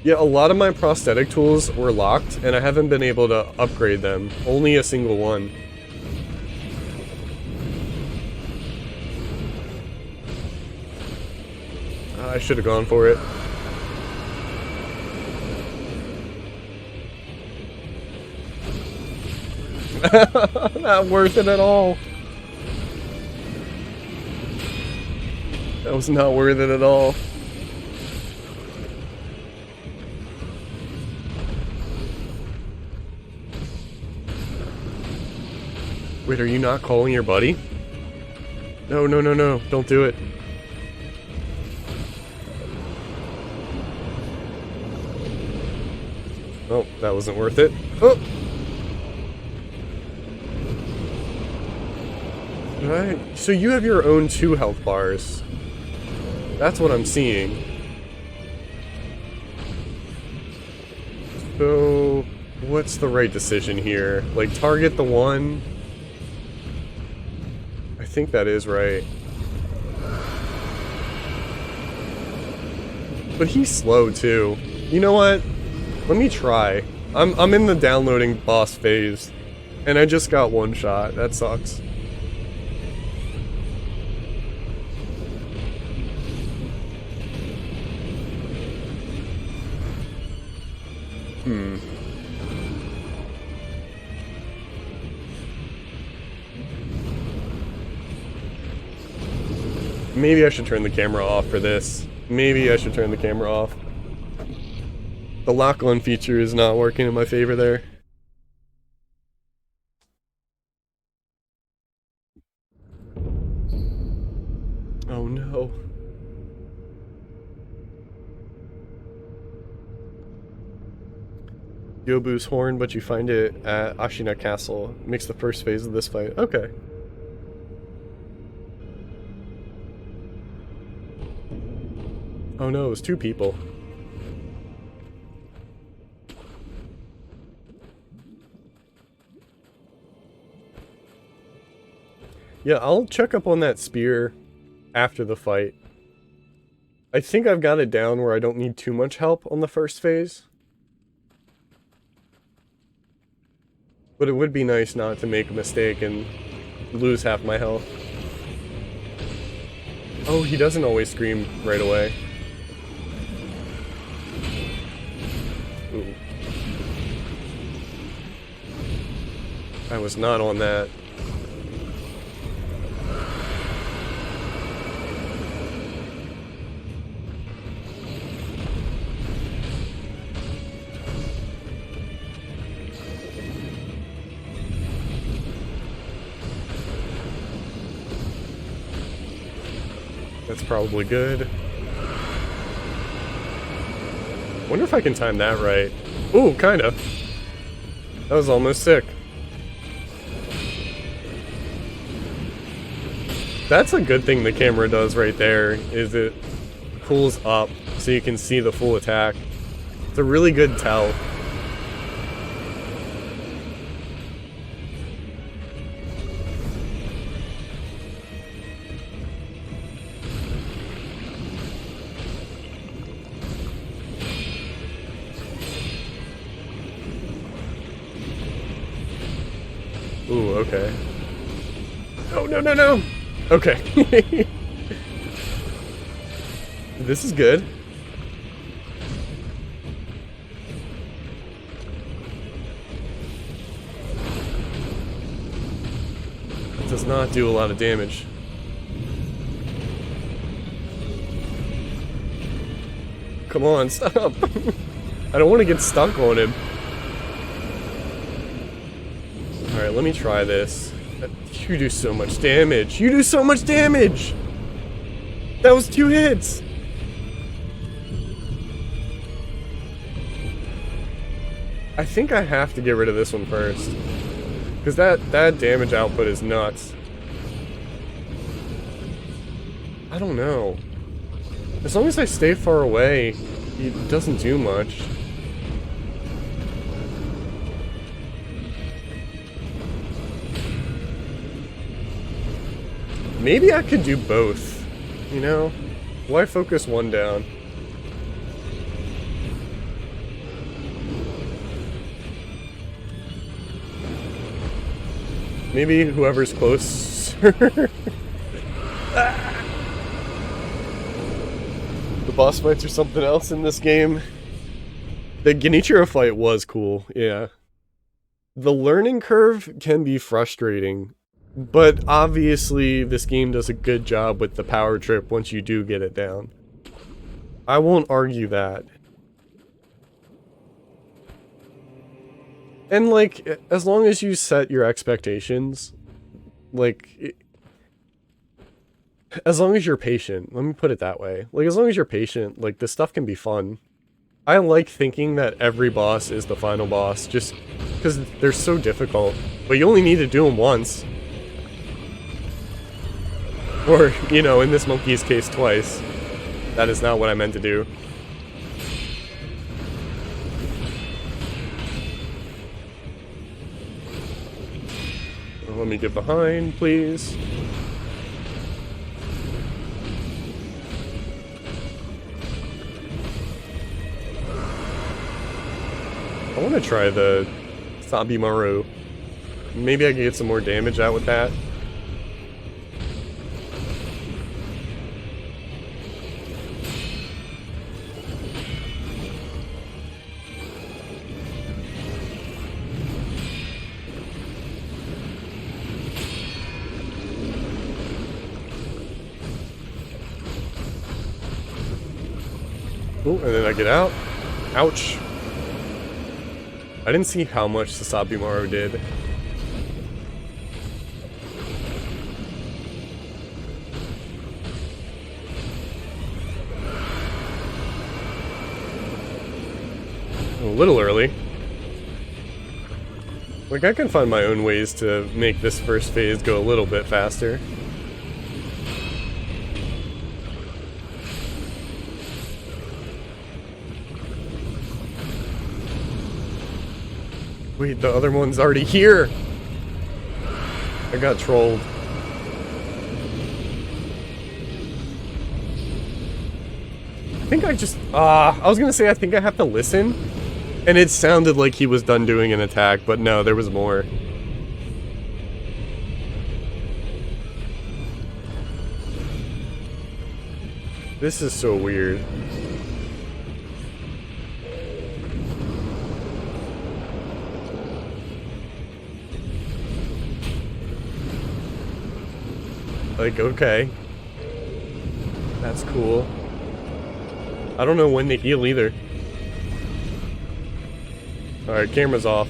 Yeah, a lot of my prosthetic tools were locked, and I haven't been able to upgrade them. Only a single one. I should have gone for it. Not worth it at all. That was not worth it at all. Wait, are you not calling your buddy? No, no, no, no. Don't do it. Oh, that wasn't worth it. Oh! Right. So you have your own 2 health bars. That's what I'm seeing. So, what's the right decision here? Like, target the one... I think that is right. But he's slow too. You know what? Let me try. I'm in the downloading boss phase, and I just got 1 shot. That sucks. Maybe I should turn the camera off for this. Maybe I should turn the camera off. The lock-on feature is not working in my favor there. Oh no. Yobu's horn, but you find it at Ashina Castle. Makes the first phase of this fight. Okay. Oh no, it was 2 people. Yeah, I'll check up on that spear after the fight. I think I've got it down where I don't need too much help on the first phase. But it would be nice not to make a mistake and lose half my health. Oh, he doesn't always scream right away. Ooh. I was not on that. That's probably good. Wonder if I can time that right. Ooh, kinda. That was almost sick. That's a good thing the camera does right there, is it pulls up so you can see the full attack. It's a really good tell. Ooh, okay. Oh, no, no, no! Okay. This is good. It does not do a lot of damage. Come on, stop! I don't want to get stuck on him. Alright, let me try this. You do so much damage. You do so much damage! That was 2 hits! I think I have to get rid of this one first. Because that damage output is nuts. I don't know. As long as I stay far away, it doesn't do much. Maybe I could do both, you know? Why focus one down? Maybe whoever's closer. The boss fights are something else in this game. The Genichiro fight was cool, yeah. The learning curve can be frustrating. But obviously, this game does a good job with the power trip once you do get it down. I won't argue that. And like, as long as you set your expectations, like, as long as you're patient, let me put it that way. Like, as long as you're patient, like, this stuff can be fun. I like thinking that every boss is the final boss, just because they're so difficult. But you only need to do them once. Or, you know, in this monkey's case, twice. That is not what I meant to do. Let me get behind, please. I want to try the Sabimaru. Maybe I can get some more damage out with that. Ooh, and then I get out. Ouch. I didn't see how much Sasabimaru did. A little early. Like, I can find my own ways to make this first phase go a little bit faster. Wait, the other one's already here! I got trolled. I think I just... I was gonna say I think I have to listen. And it sounded like he was done doing an attack, but no, there was more. This is so weird. Like, okay. That's cool. I don't know when to heal either. Alright, camera's off.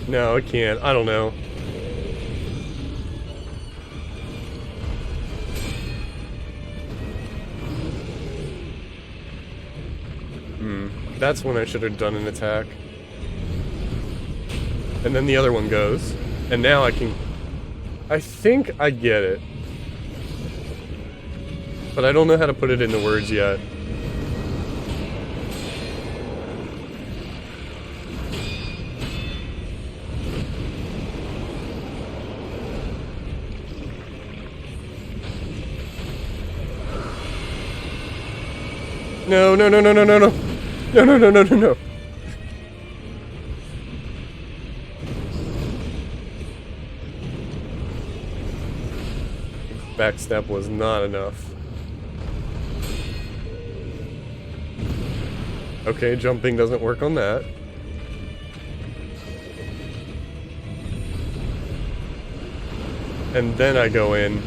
No, I can't. I don't know. That's when I should have done an attack. And then the other one goes. And now I can... I think I get it. But I don't know how to put it into words yet. No, no, no, no, no, no, no. No, no, no, no, no, no. Backstep was not enough. Okay, jumping doesn't work on that. And then I go in.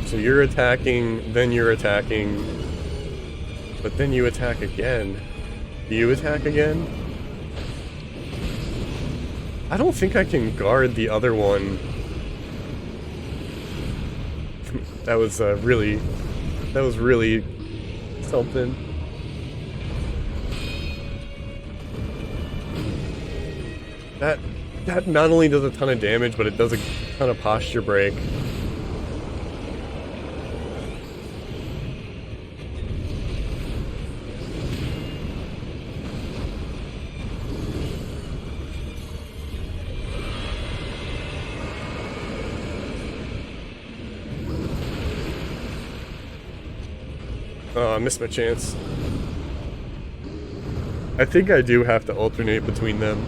So you're attacking, then you're attacking, but then you attack again. Do you attack again? I don't think I can guard the other one. That was really something. That not only does a ton of damage, but it does a ton of posture break. Oh, I missed my chance. I think I do have to alternate between them.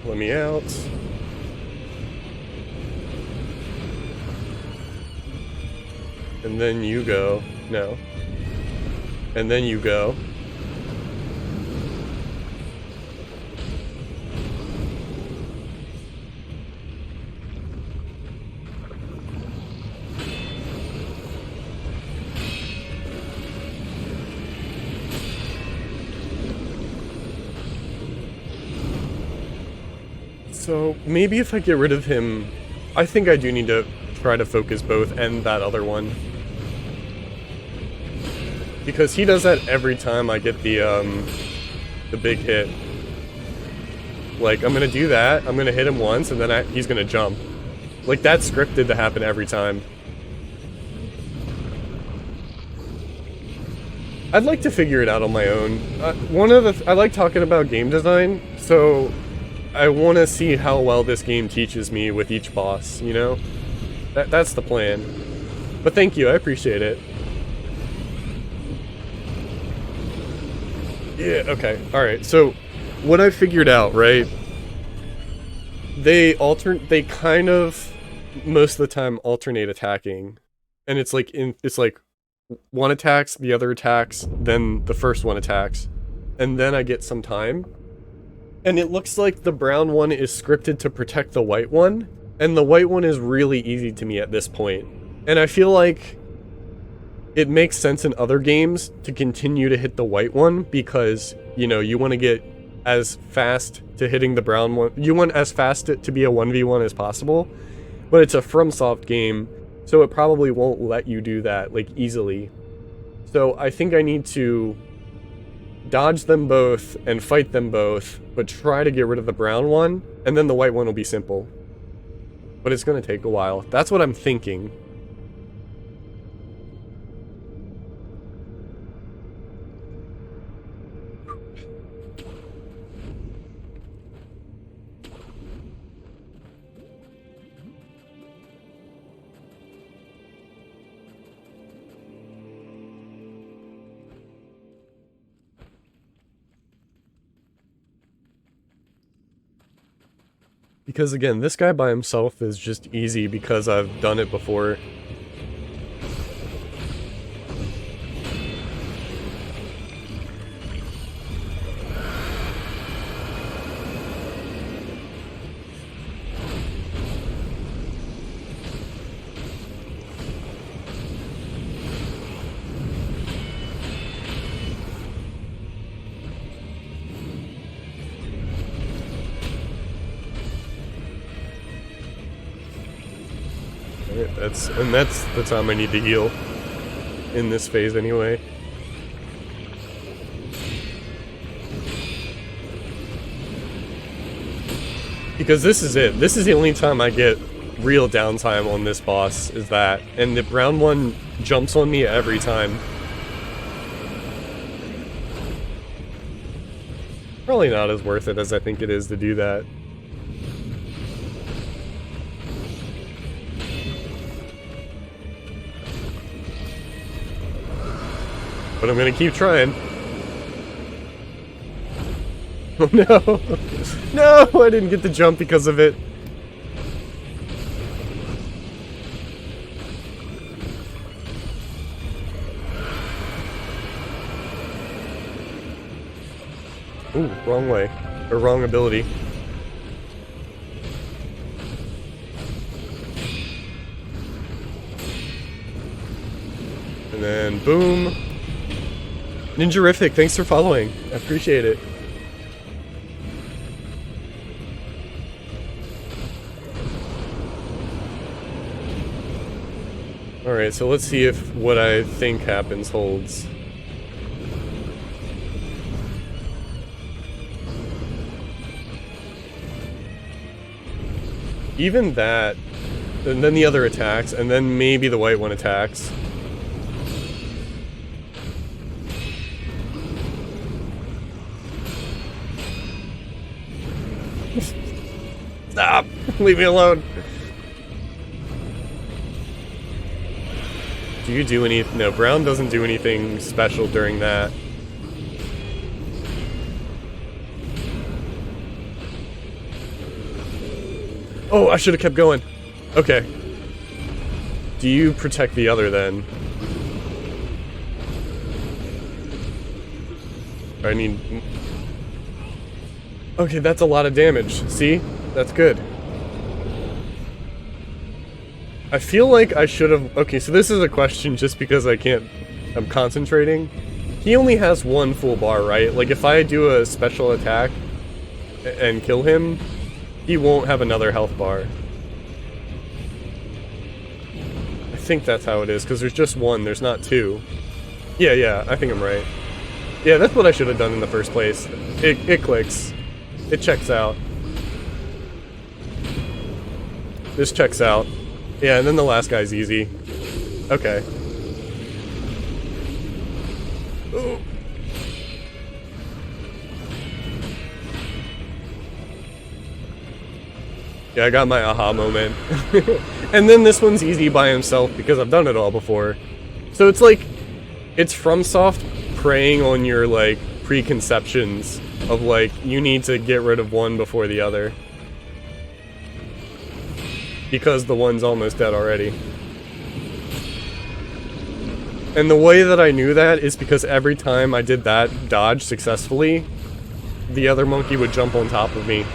Let me out. And then you go. No. And then you go. So maybe if I get rid of him, I think I do need to try to focus both and that other one. Because he does that every time I get the big hit. Like, I'm gonna do that, I'm gonna hit him once, and then he's gonna jump. Like, that's scripted to happen every time. I'd like to figure it out on my own. I like talking about game design, so I want to see how well this game teaches me with each boss, you know? That's the plan. But thank you, I appreciate it. Yeah, okay. Alright, so what I figured out, right? They kind of most of the time alternate attacking. And it's like one attacks, the other attacks, then the first one attacks. And then I get some time. And it looks like the brown one is scripted to protect the white one, and the white one is really easy to me at this point. And I feel like it makes sense in other games to continue to hit the white one because, you know, you want to get as fast to hitting the brown one. You want as fast to be a 1v1 as possible, but it's a FromSoft game, so it probably won't let you do that, like, easily. So I think I need to dodge them both and fight them both, but try to get rid of the brown one, and then the white one will be simple. But it's going to take a while. That's what I'm thinking. Because again, this guy by himself is just easy because I've done it before. That's the time I need to heal in this phase anyway. Because this is it. This is the only time I get real downtime on this boss, is that. And the brown one jumps on me every time. Probably not as worth it as I think it is to do that. But I'm gonna keep trying. Oh no! No! I didn't get the jump because of it. Ooh, wrong way. Or wrong ability. And then, boom. Ninjarific, thanks for following. I appreciate it. Alright, so let's see if what I think happens holds. Even that, and then the other attacks, and then maybe the white one attacks. Stop! Leave me alone! Do you do any... No, brown doesn't do anything special during that. Oh, I should have kept going. Okay. Do you protect the other then? I need... Okay, that's a lot of damage. See? That's good. I feel like I should have... Okay, so this is a question just because I'm concentrating. He only has one full bar, right? Like, if I do a special attack and kill him, he won't have another health bar. I think that's how it is, because there's just one, there's not two. Yeah, I think I'm right. Yeah, that's what I should have done in the first place. It clicks. It checks out. This checks out. Yeah, and then the last guy's easy. Okay. Ooh. Yeah, I got my aha moment. And then this one's easy by himself because I've done it all before. So it's like, it's FromSoft preying on your, like, preconceptions of, like, you need to get rid of one before the other. Because the one's almost dead already. And the way that I knew that is because every time I did that dodge successfully, the other monkey would jump on top of me.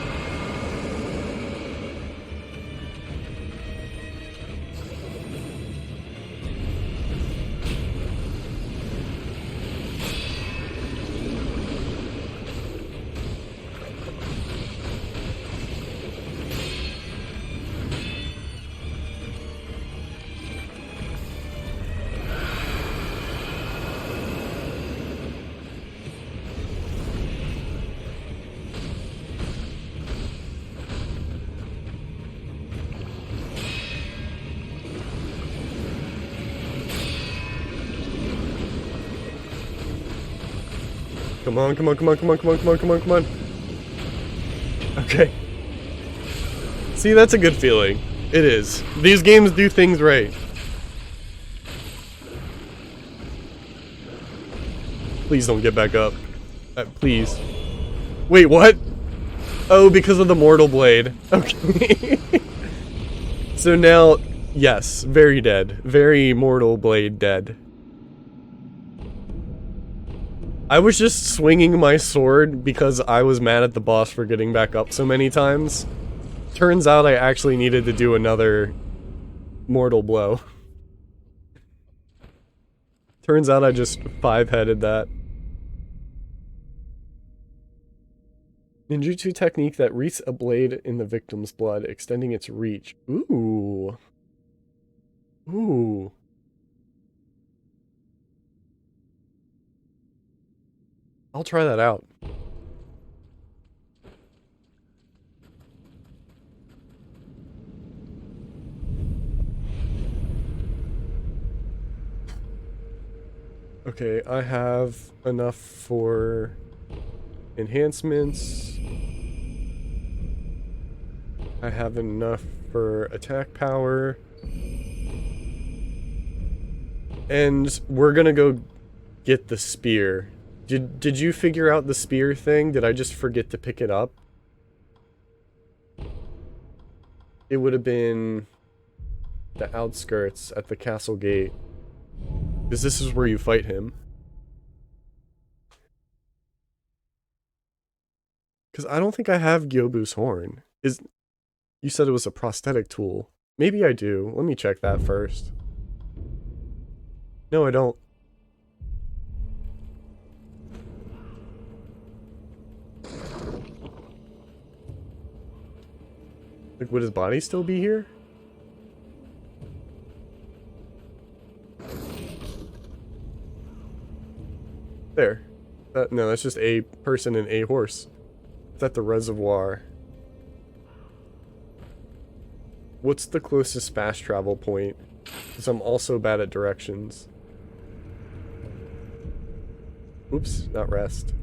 Come on, come on, come on, come on, come on, come on, come on, come on. Okay. See, that's a good feeling. It is. These games do things right. Please don't get back up. Please. Wait, what? Oh, because of the Mortal Blade. Okay. So now, yes, very dead. Very Mortal Blade dead. I was just swinging my sword because I was mad at the boss for getting back up so many times. Turns out I actually needed to do another mortal blow. Turns out I just five-headed that. Ninjutsu technique that wreaths a blade in the victim's blood, extending its reach. Ooh. Ooh. I'll try that out. Okay, I have enough for enhancements. I have enough for attack power. And we're gonna go get the spear. Did you figure out the spear thing? Did I just forget to pick it up? It would have been the outskirts at the castle gate. Because this is where you fight him. Because I don't think I have Gyobu's horn. You said it was a prosthetic tool. Maybe I do. Let me check that first. No, I don't. Like, would his body still be here? There. No, that's just a person and a horse. It's at the reservoir. What's the closest fast travel point? Because I'm also bad at directions. Oops, not rest.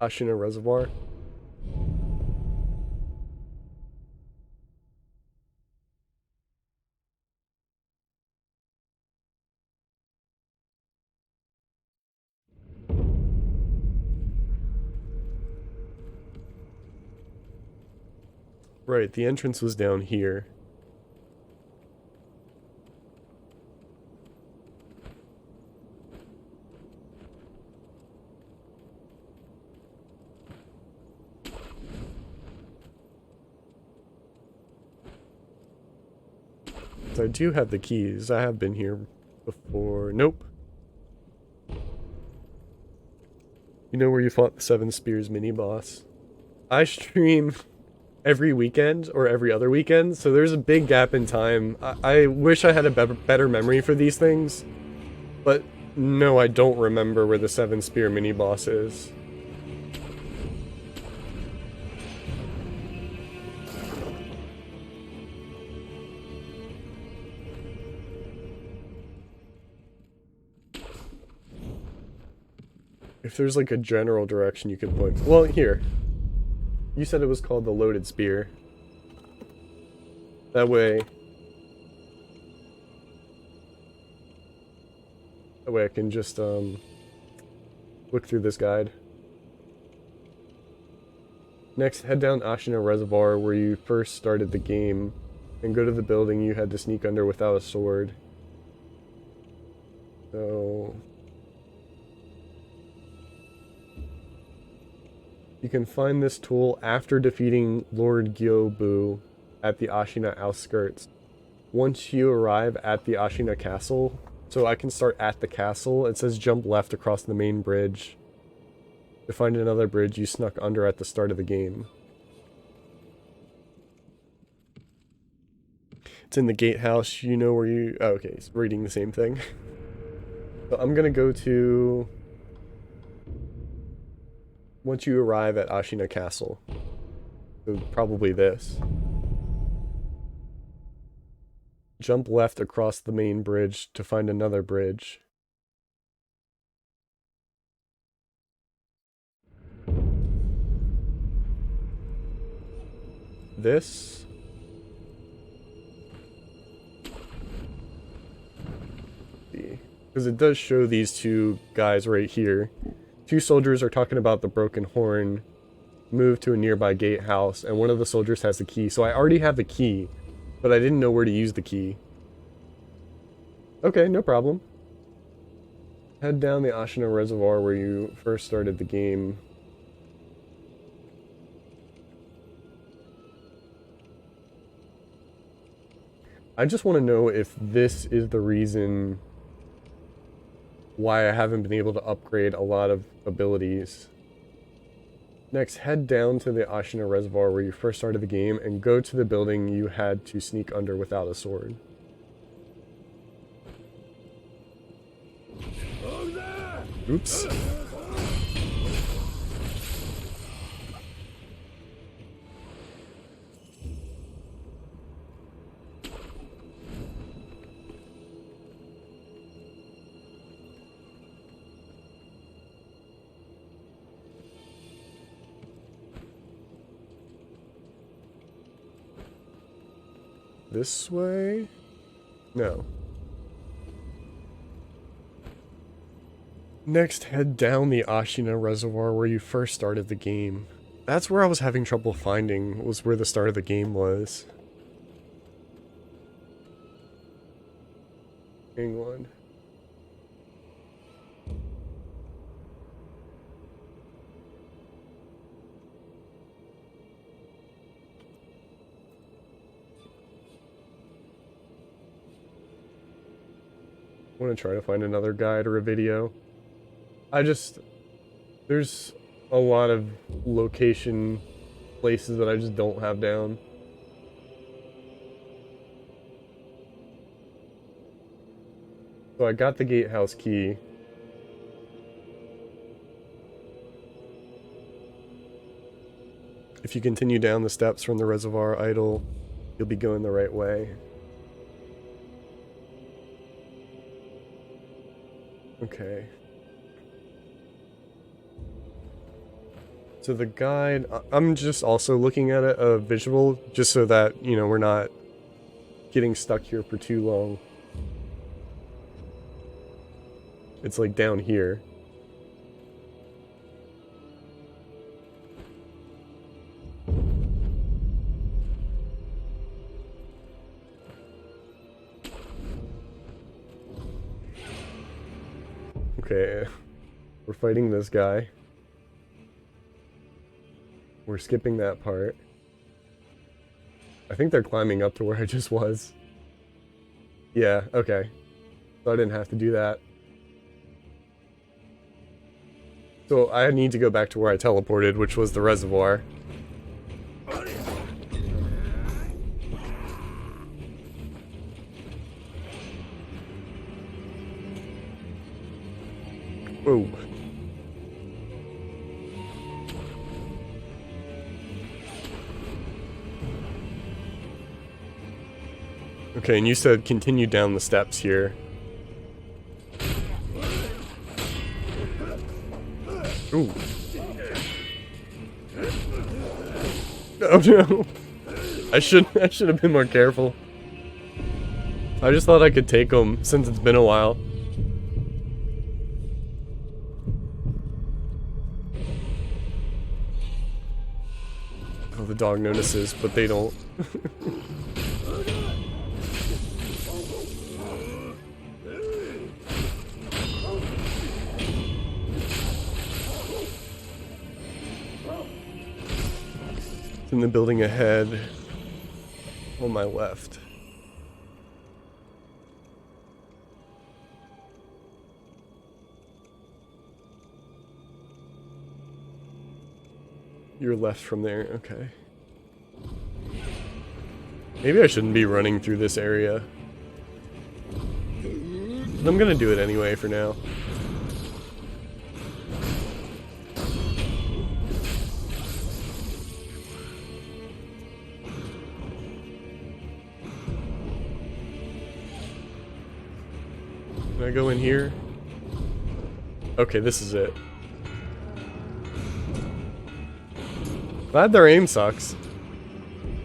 Ashina Reservoir. Right, the entrance was down here. So I do have the keys. I have been here before. Nope. You know where you fought the Seven Spears mini-boss? I stream every weekend or every other weekend, so there's a big gap in time. I wish I had a better memory for these things, but no, I don't remember where the Seven Spear mini-boss is. If there's like a general direction you could point. Well, here. You said it was called the Loaded Spear. That way I can just look through this guide. Next, head down Ashina Reservoir where you first started the game and go to the building you had to sneak under without a sword. So you can find this tool after defeating Lord Gyobu at the Ashina outskirts. Once you arrive at the Ashina castle, so I can start at the castle, it says jump left across the main bridge to find another bridge you snuck under at the start of the game. It's in the gatehouse, you know where you... Oh, okay, it's reading the same thing. So I'm gonna go to... Once you arrive at Ashina Castle. So probably this. Jump left across the main bridge to find another bridge. This. Because it does show these two guys right here. Two soldiers are talking about the broken horn. Move to a nearby gatehouse, and one of the soldiers has the key. So I already have the key, but I didn't know where to use the key. Okay, no problem. Head down the Ashina Reservoir where you first started the game. I just want to know if this is the reason why I haven't been able to upgrade a lot of abilities. Next, head down to the Ashina Reservoir where you first started the game and go to the building you had to sneak under without a sword. Oops. This way? No. Next, head down the Ashina Reservoir where you first started the game. That's where I was having trouble finding, was where the start of the game was. Hang on. I want to try to find another guide or a video. There's a lot of location places that I just don't have down. So I got the gatehouse key. If you continue down the steps from the reservoir idol, you'll be going the right way. Okay. So the guide, I'm just also looking at a visual, just so that, you know, we're not getting stuck here for too long. It's like down here. Okay, we're fighting this guy. We're skipping that part. I think they're climbing up to where I just was. Yeah, okay. So I didn't have to do that. So I need to go back to where I teleported, which was the reservoir. Whoa. Okay, and you said continue down the steps here. Ooh. Oh no. I should have been more careful. I just thought I could take them since it's been a while. Oh, the dog notices, but they don't. It's in the building ahead, on my left. You're left from there, okay. Maybe I shouldn't be running through this area. I'm gonna do it anyway for now. Can I go in here? Okay, this is it. Glad their aim sucks.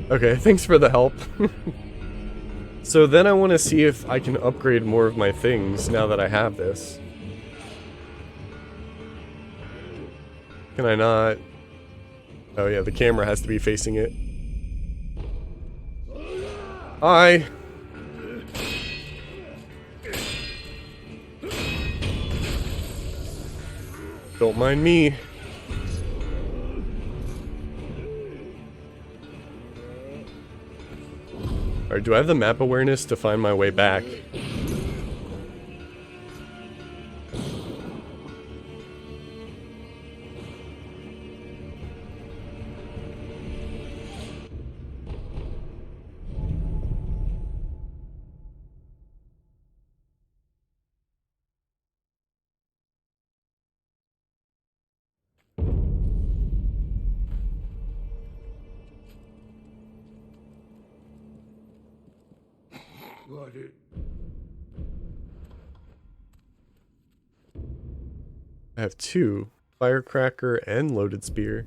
Okay, thanks for the help. So then I want to see if I can upgrade more of my things now that I have this. Can I not? Oh yeah, the camera has to be facing it. Hi! Don't mind me. Alright, do I have the map awareness to find my way back? Got it. I have two. Firecracker and loaded spear.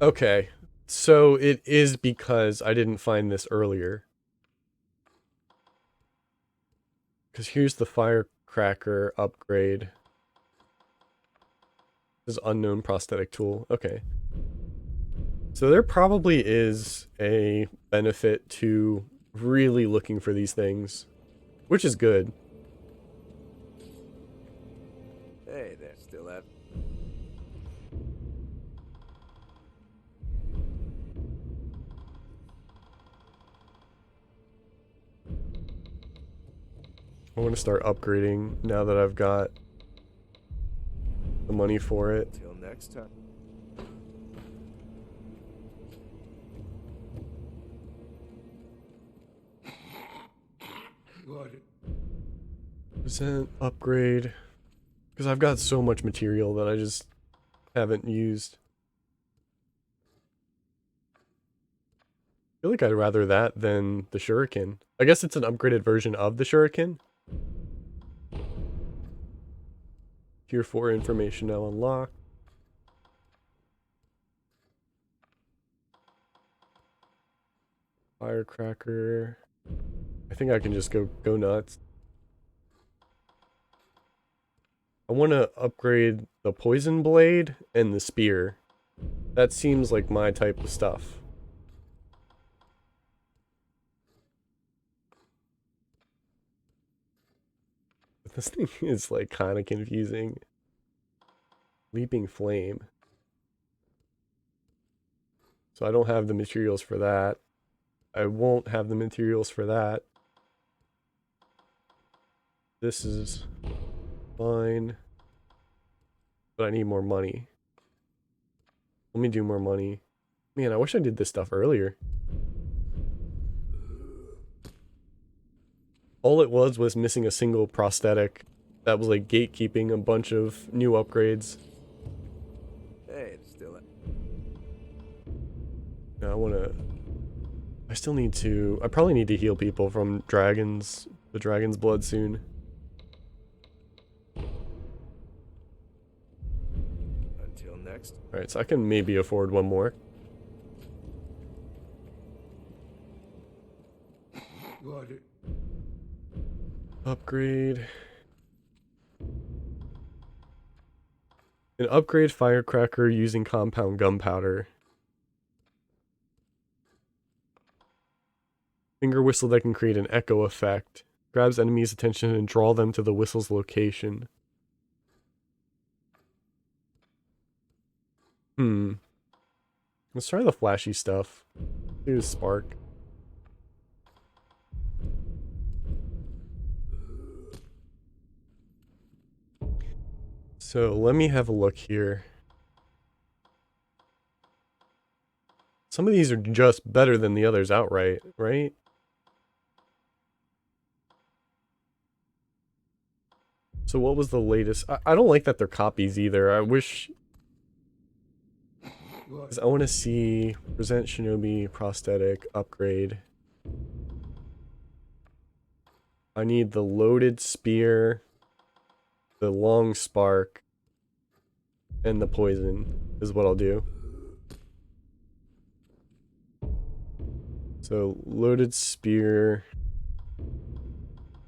Okay. So it is because I didn't find this earlier. Because here's the firecracker upgrade. This is unknown prosthetic tool. Okay. So there probably is a benefit to really looking for these things, which is good. Hey, there, still up. I want to start upgrading now that I've got the money for it. Till next time. Got it. Present, upgrade. Because I've got so much material that I just haven't used. I feel like I'd rather that than the shuriken. I guess it's an upgraded version of the shuriken. Tier 4 information now unlocked. Firecracker. I think I can just go nuts. I want to upgrade the poison blade and the spear. That seems like my type of stuff. But this thing is like kind of confusing. Leaping flame. So I don't have the materials for that. I won't have the materials for that. This is fine. But I need more money. Let me do more money. Man, I wish I did this stuff earlier. All it was missing a single prosthetic that was like gatekeeping a bunch of new upgrades. Hey, still up. Now I still need to, I probably need to heal people from the dragon's blood soon. Until next. Alright, so I can maybe afford one more. Got it. Upgrade. An upgrade firecracker using compound gunpowder. Finger whistle that can create an echo effect. Grabs enemies' attention and draw them to the whistle's location. Let's try the flashy stuff. Here's spark. So let me have a look here. Some of these are just better than the others outright, right? So what was the latest? I don't like that they're copies either. I wish... Because I want to see present Shinobi prosthetic upgrade. I need the loaded spear, the long spark, and the poison is what I'll do. So loaded spear,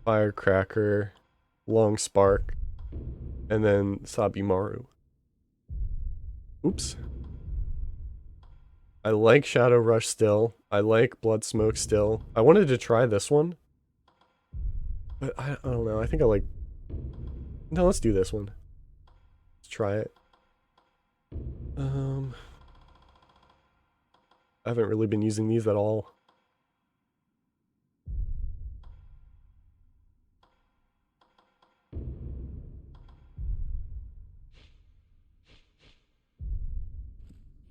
firecracker, long spark, and then Sabimaru. Oops. I like Shadow Rush still. I like Blood Smoke still. I wanted to try this one. But I don't know. I think I like... No, let's do this one. Let's try it. I haven't really been using these at all.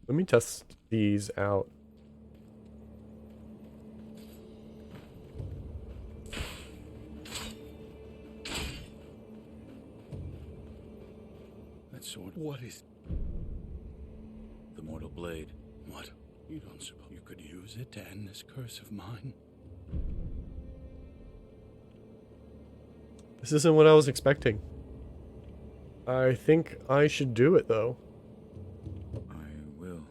Let me test these out. That sword, what is... The mortal blade. What? You don't suppose you could use it to end this curse of mine? This isn't what I was expecting. I think I should do it, though. I will.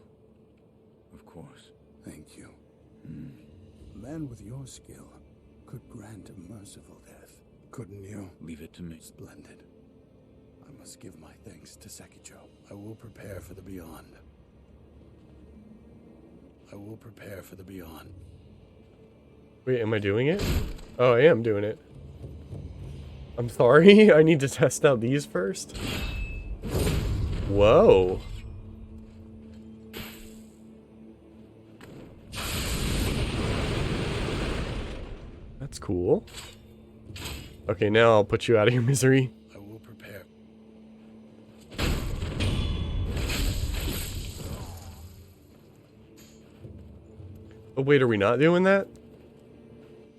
Of course. Thank you. A man with your skill could grant a merciful death, couldn't you? Leave it to me. Splendid. I must give my thanks to Sekiro. I will prepare for the beyond. I will prepare for the beyond. Wait, am I doing it? Oh, I am doing it. I'm sorry, I need to test out these first. Whoa. That's cool. Okay, now I'll put you out of your misery. I will prepare. Oh wait, are we not doing that?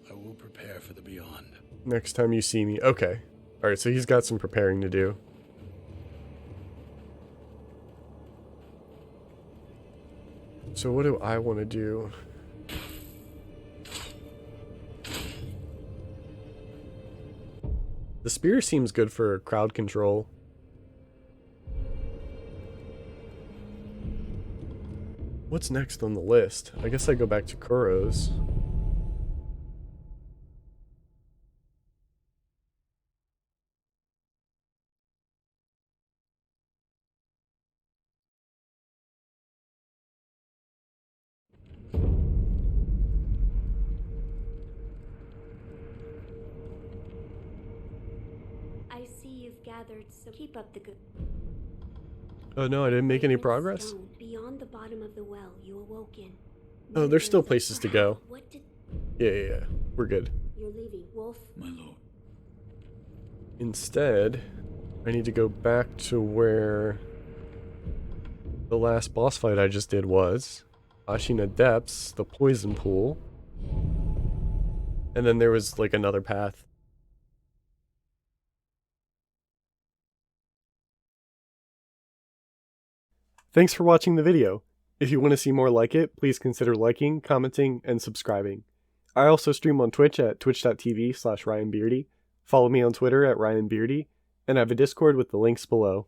I will prepare for the beyond. Next time you see me. Okay. Alright, so he's got some preparing to do. So what do I want to do? The spear seems good for crowd control. What's next on the list? I guess I go back to Kuro's. I see you've gathered some. Keep up the good. Oh no, I didn't make any With progress? stone, beyond the bottom of the well, you awoke in. Oh, there's still places to go. What did... Yeah. We're good. You're leaving, Wolf? My lord. Instead, I need to go back to where the last boss fight I just did was. Ashina Depths, the poison pool. And then there was like another path. Thanks for watching the video. If you want to see more like it, please consider liking, commenting, and subscribing. I also stream on Twitch at twitch.tv/RyanBeardy. Follow me on Twitter at RyanBeardy, and I have a Discord with the links below.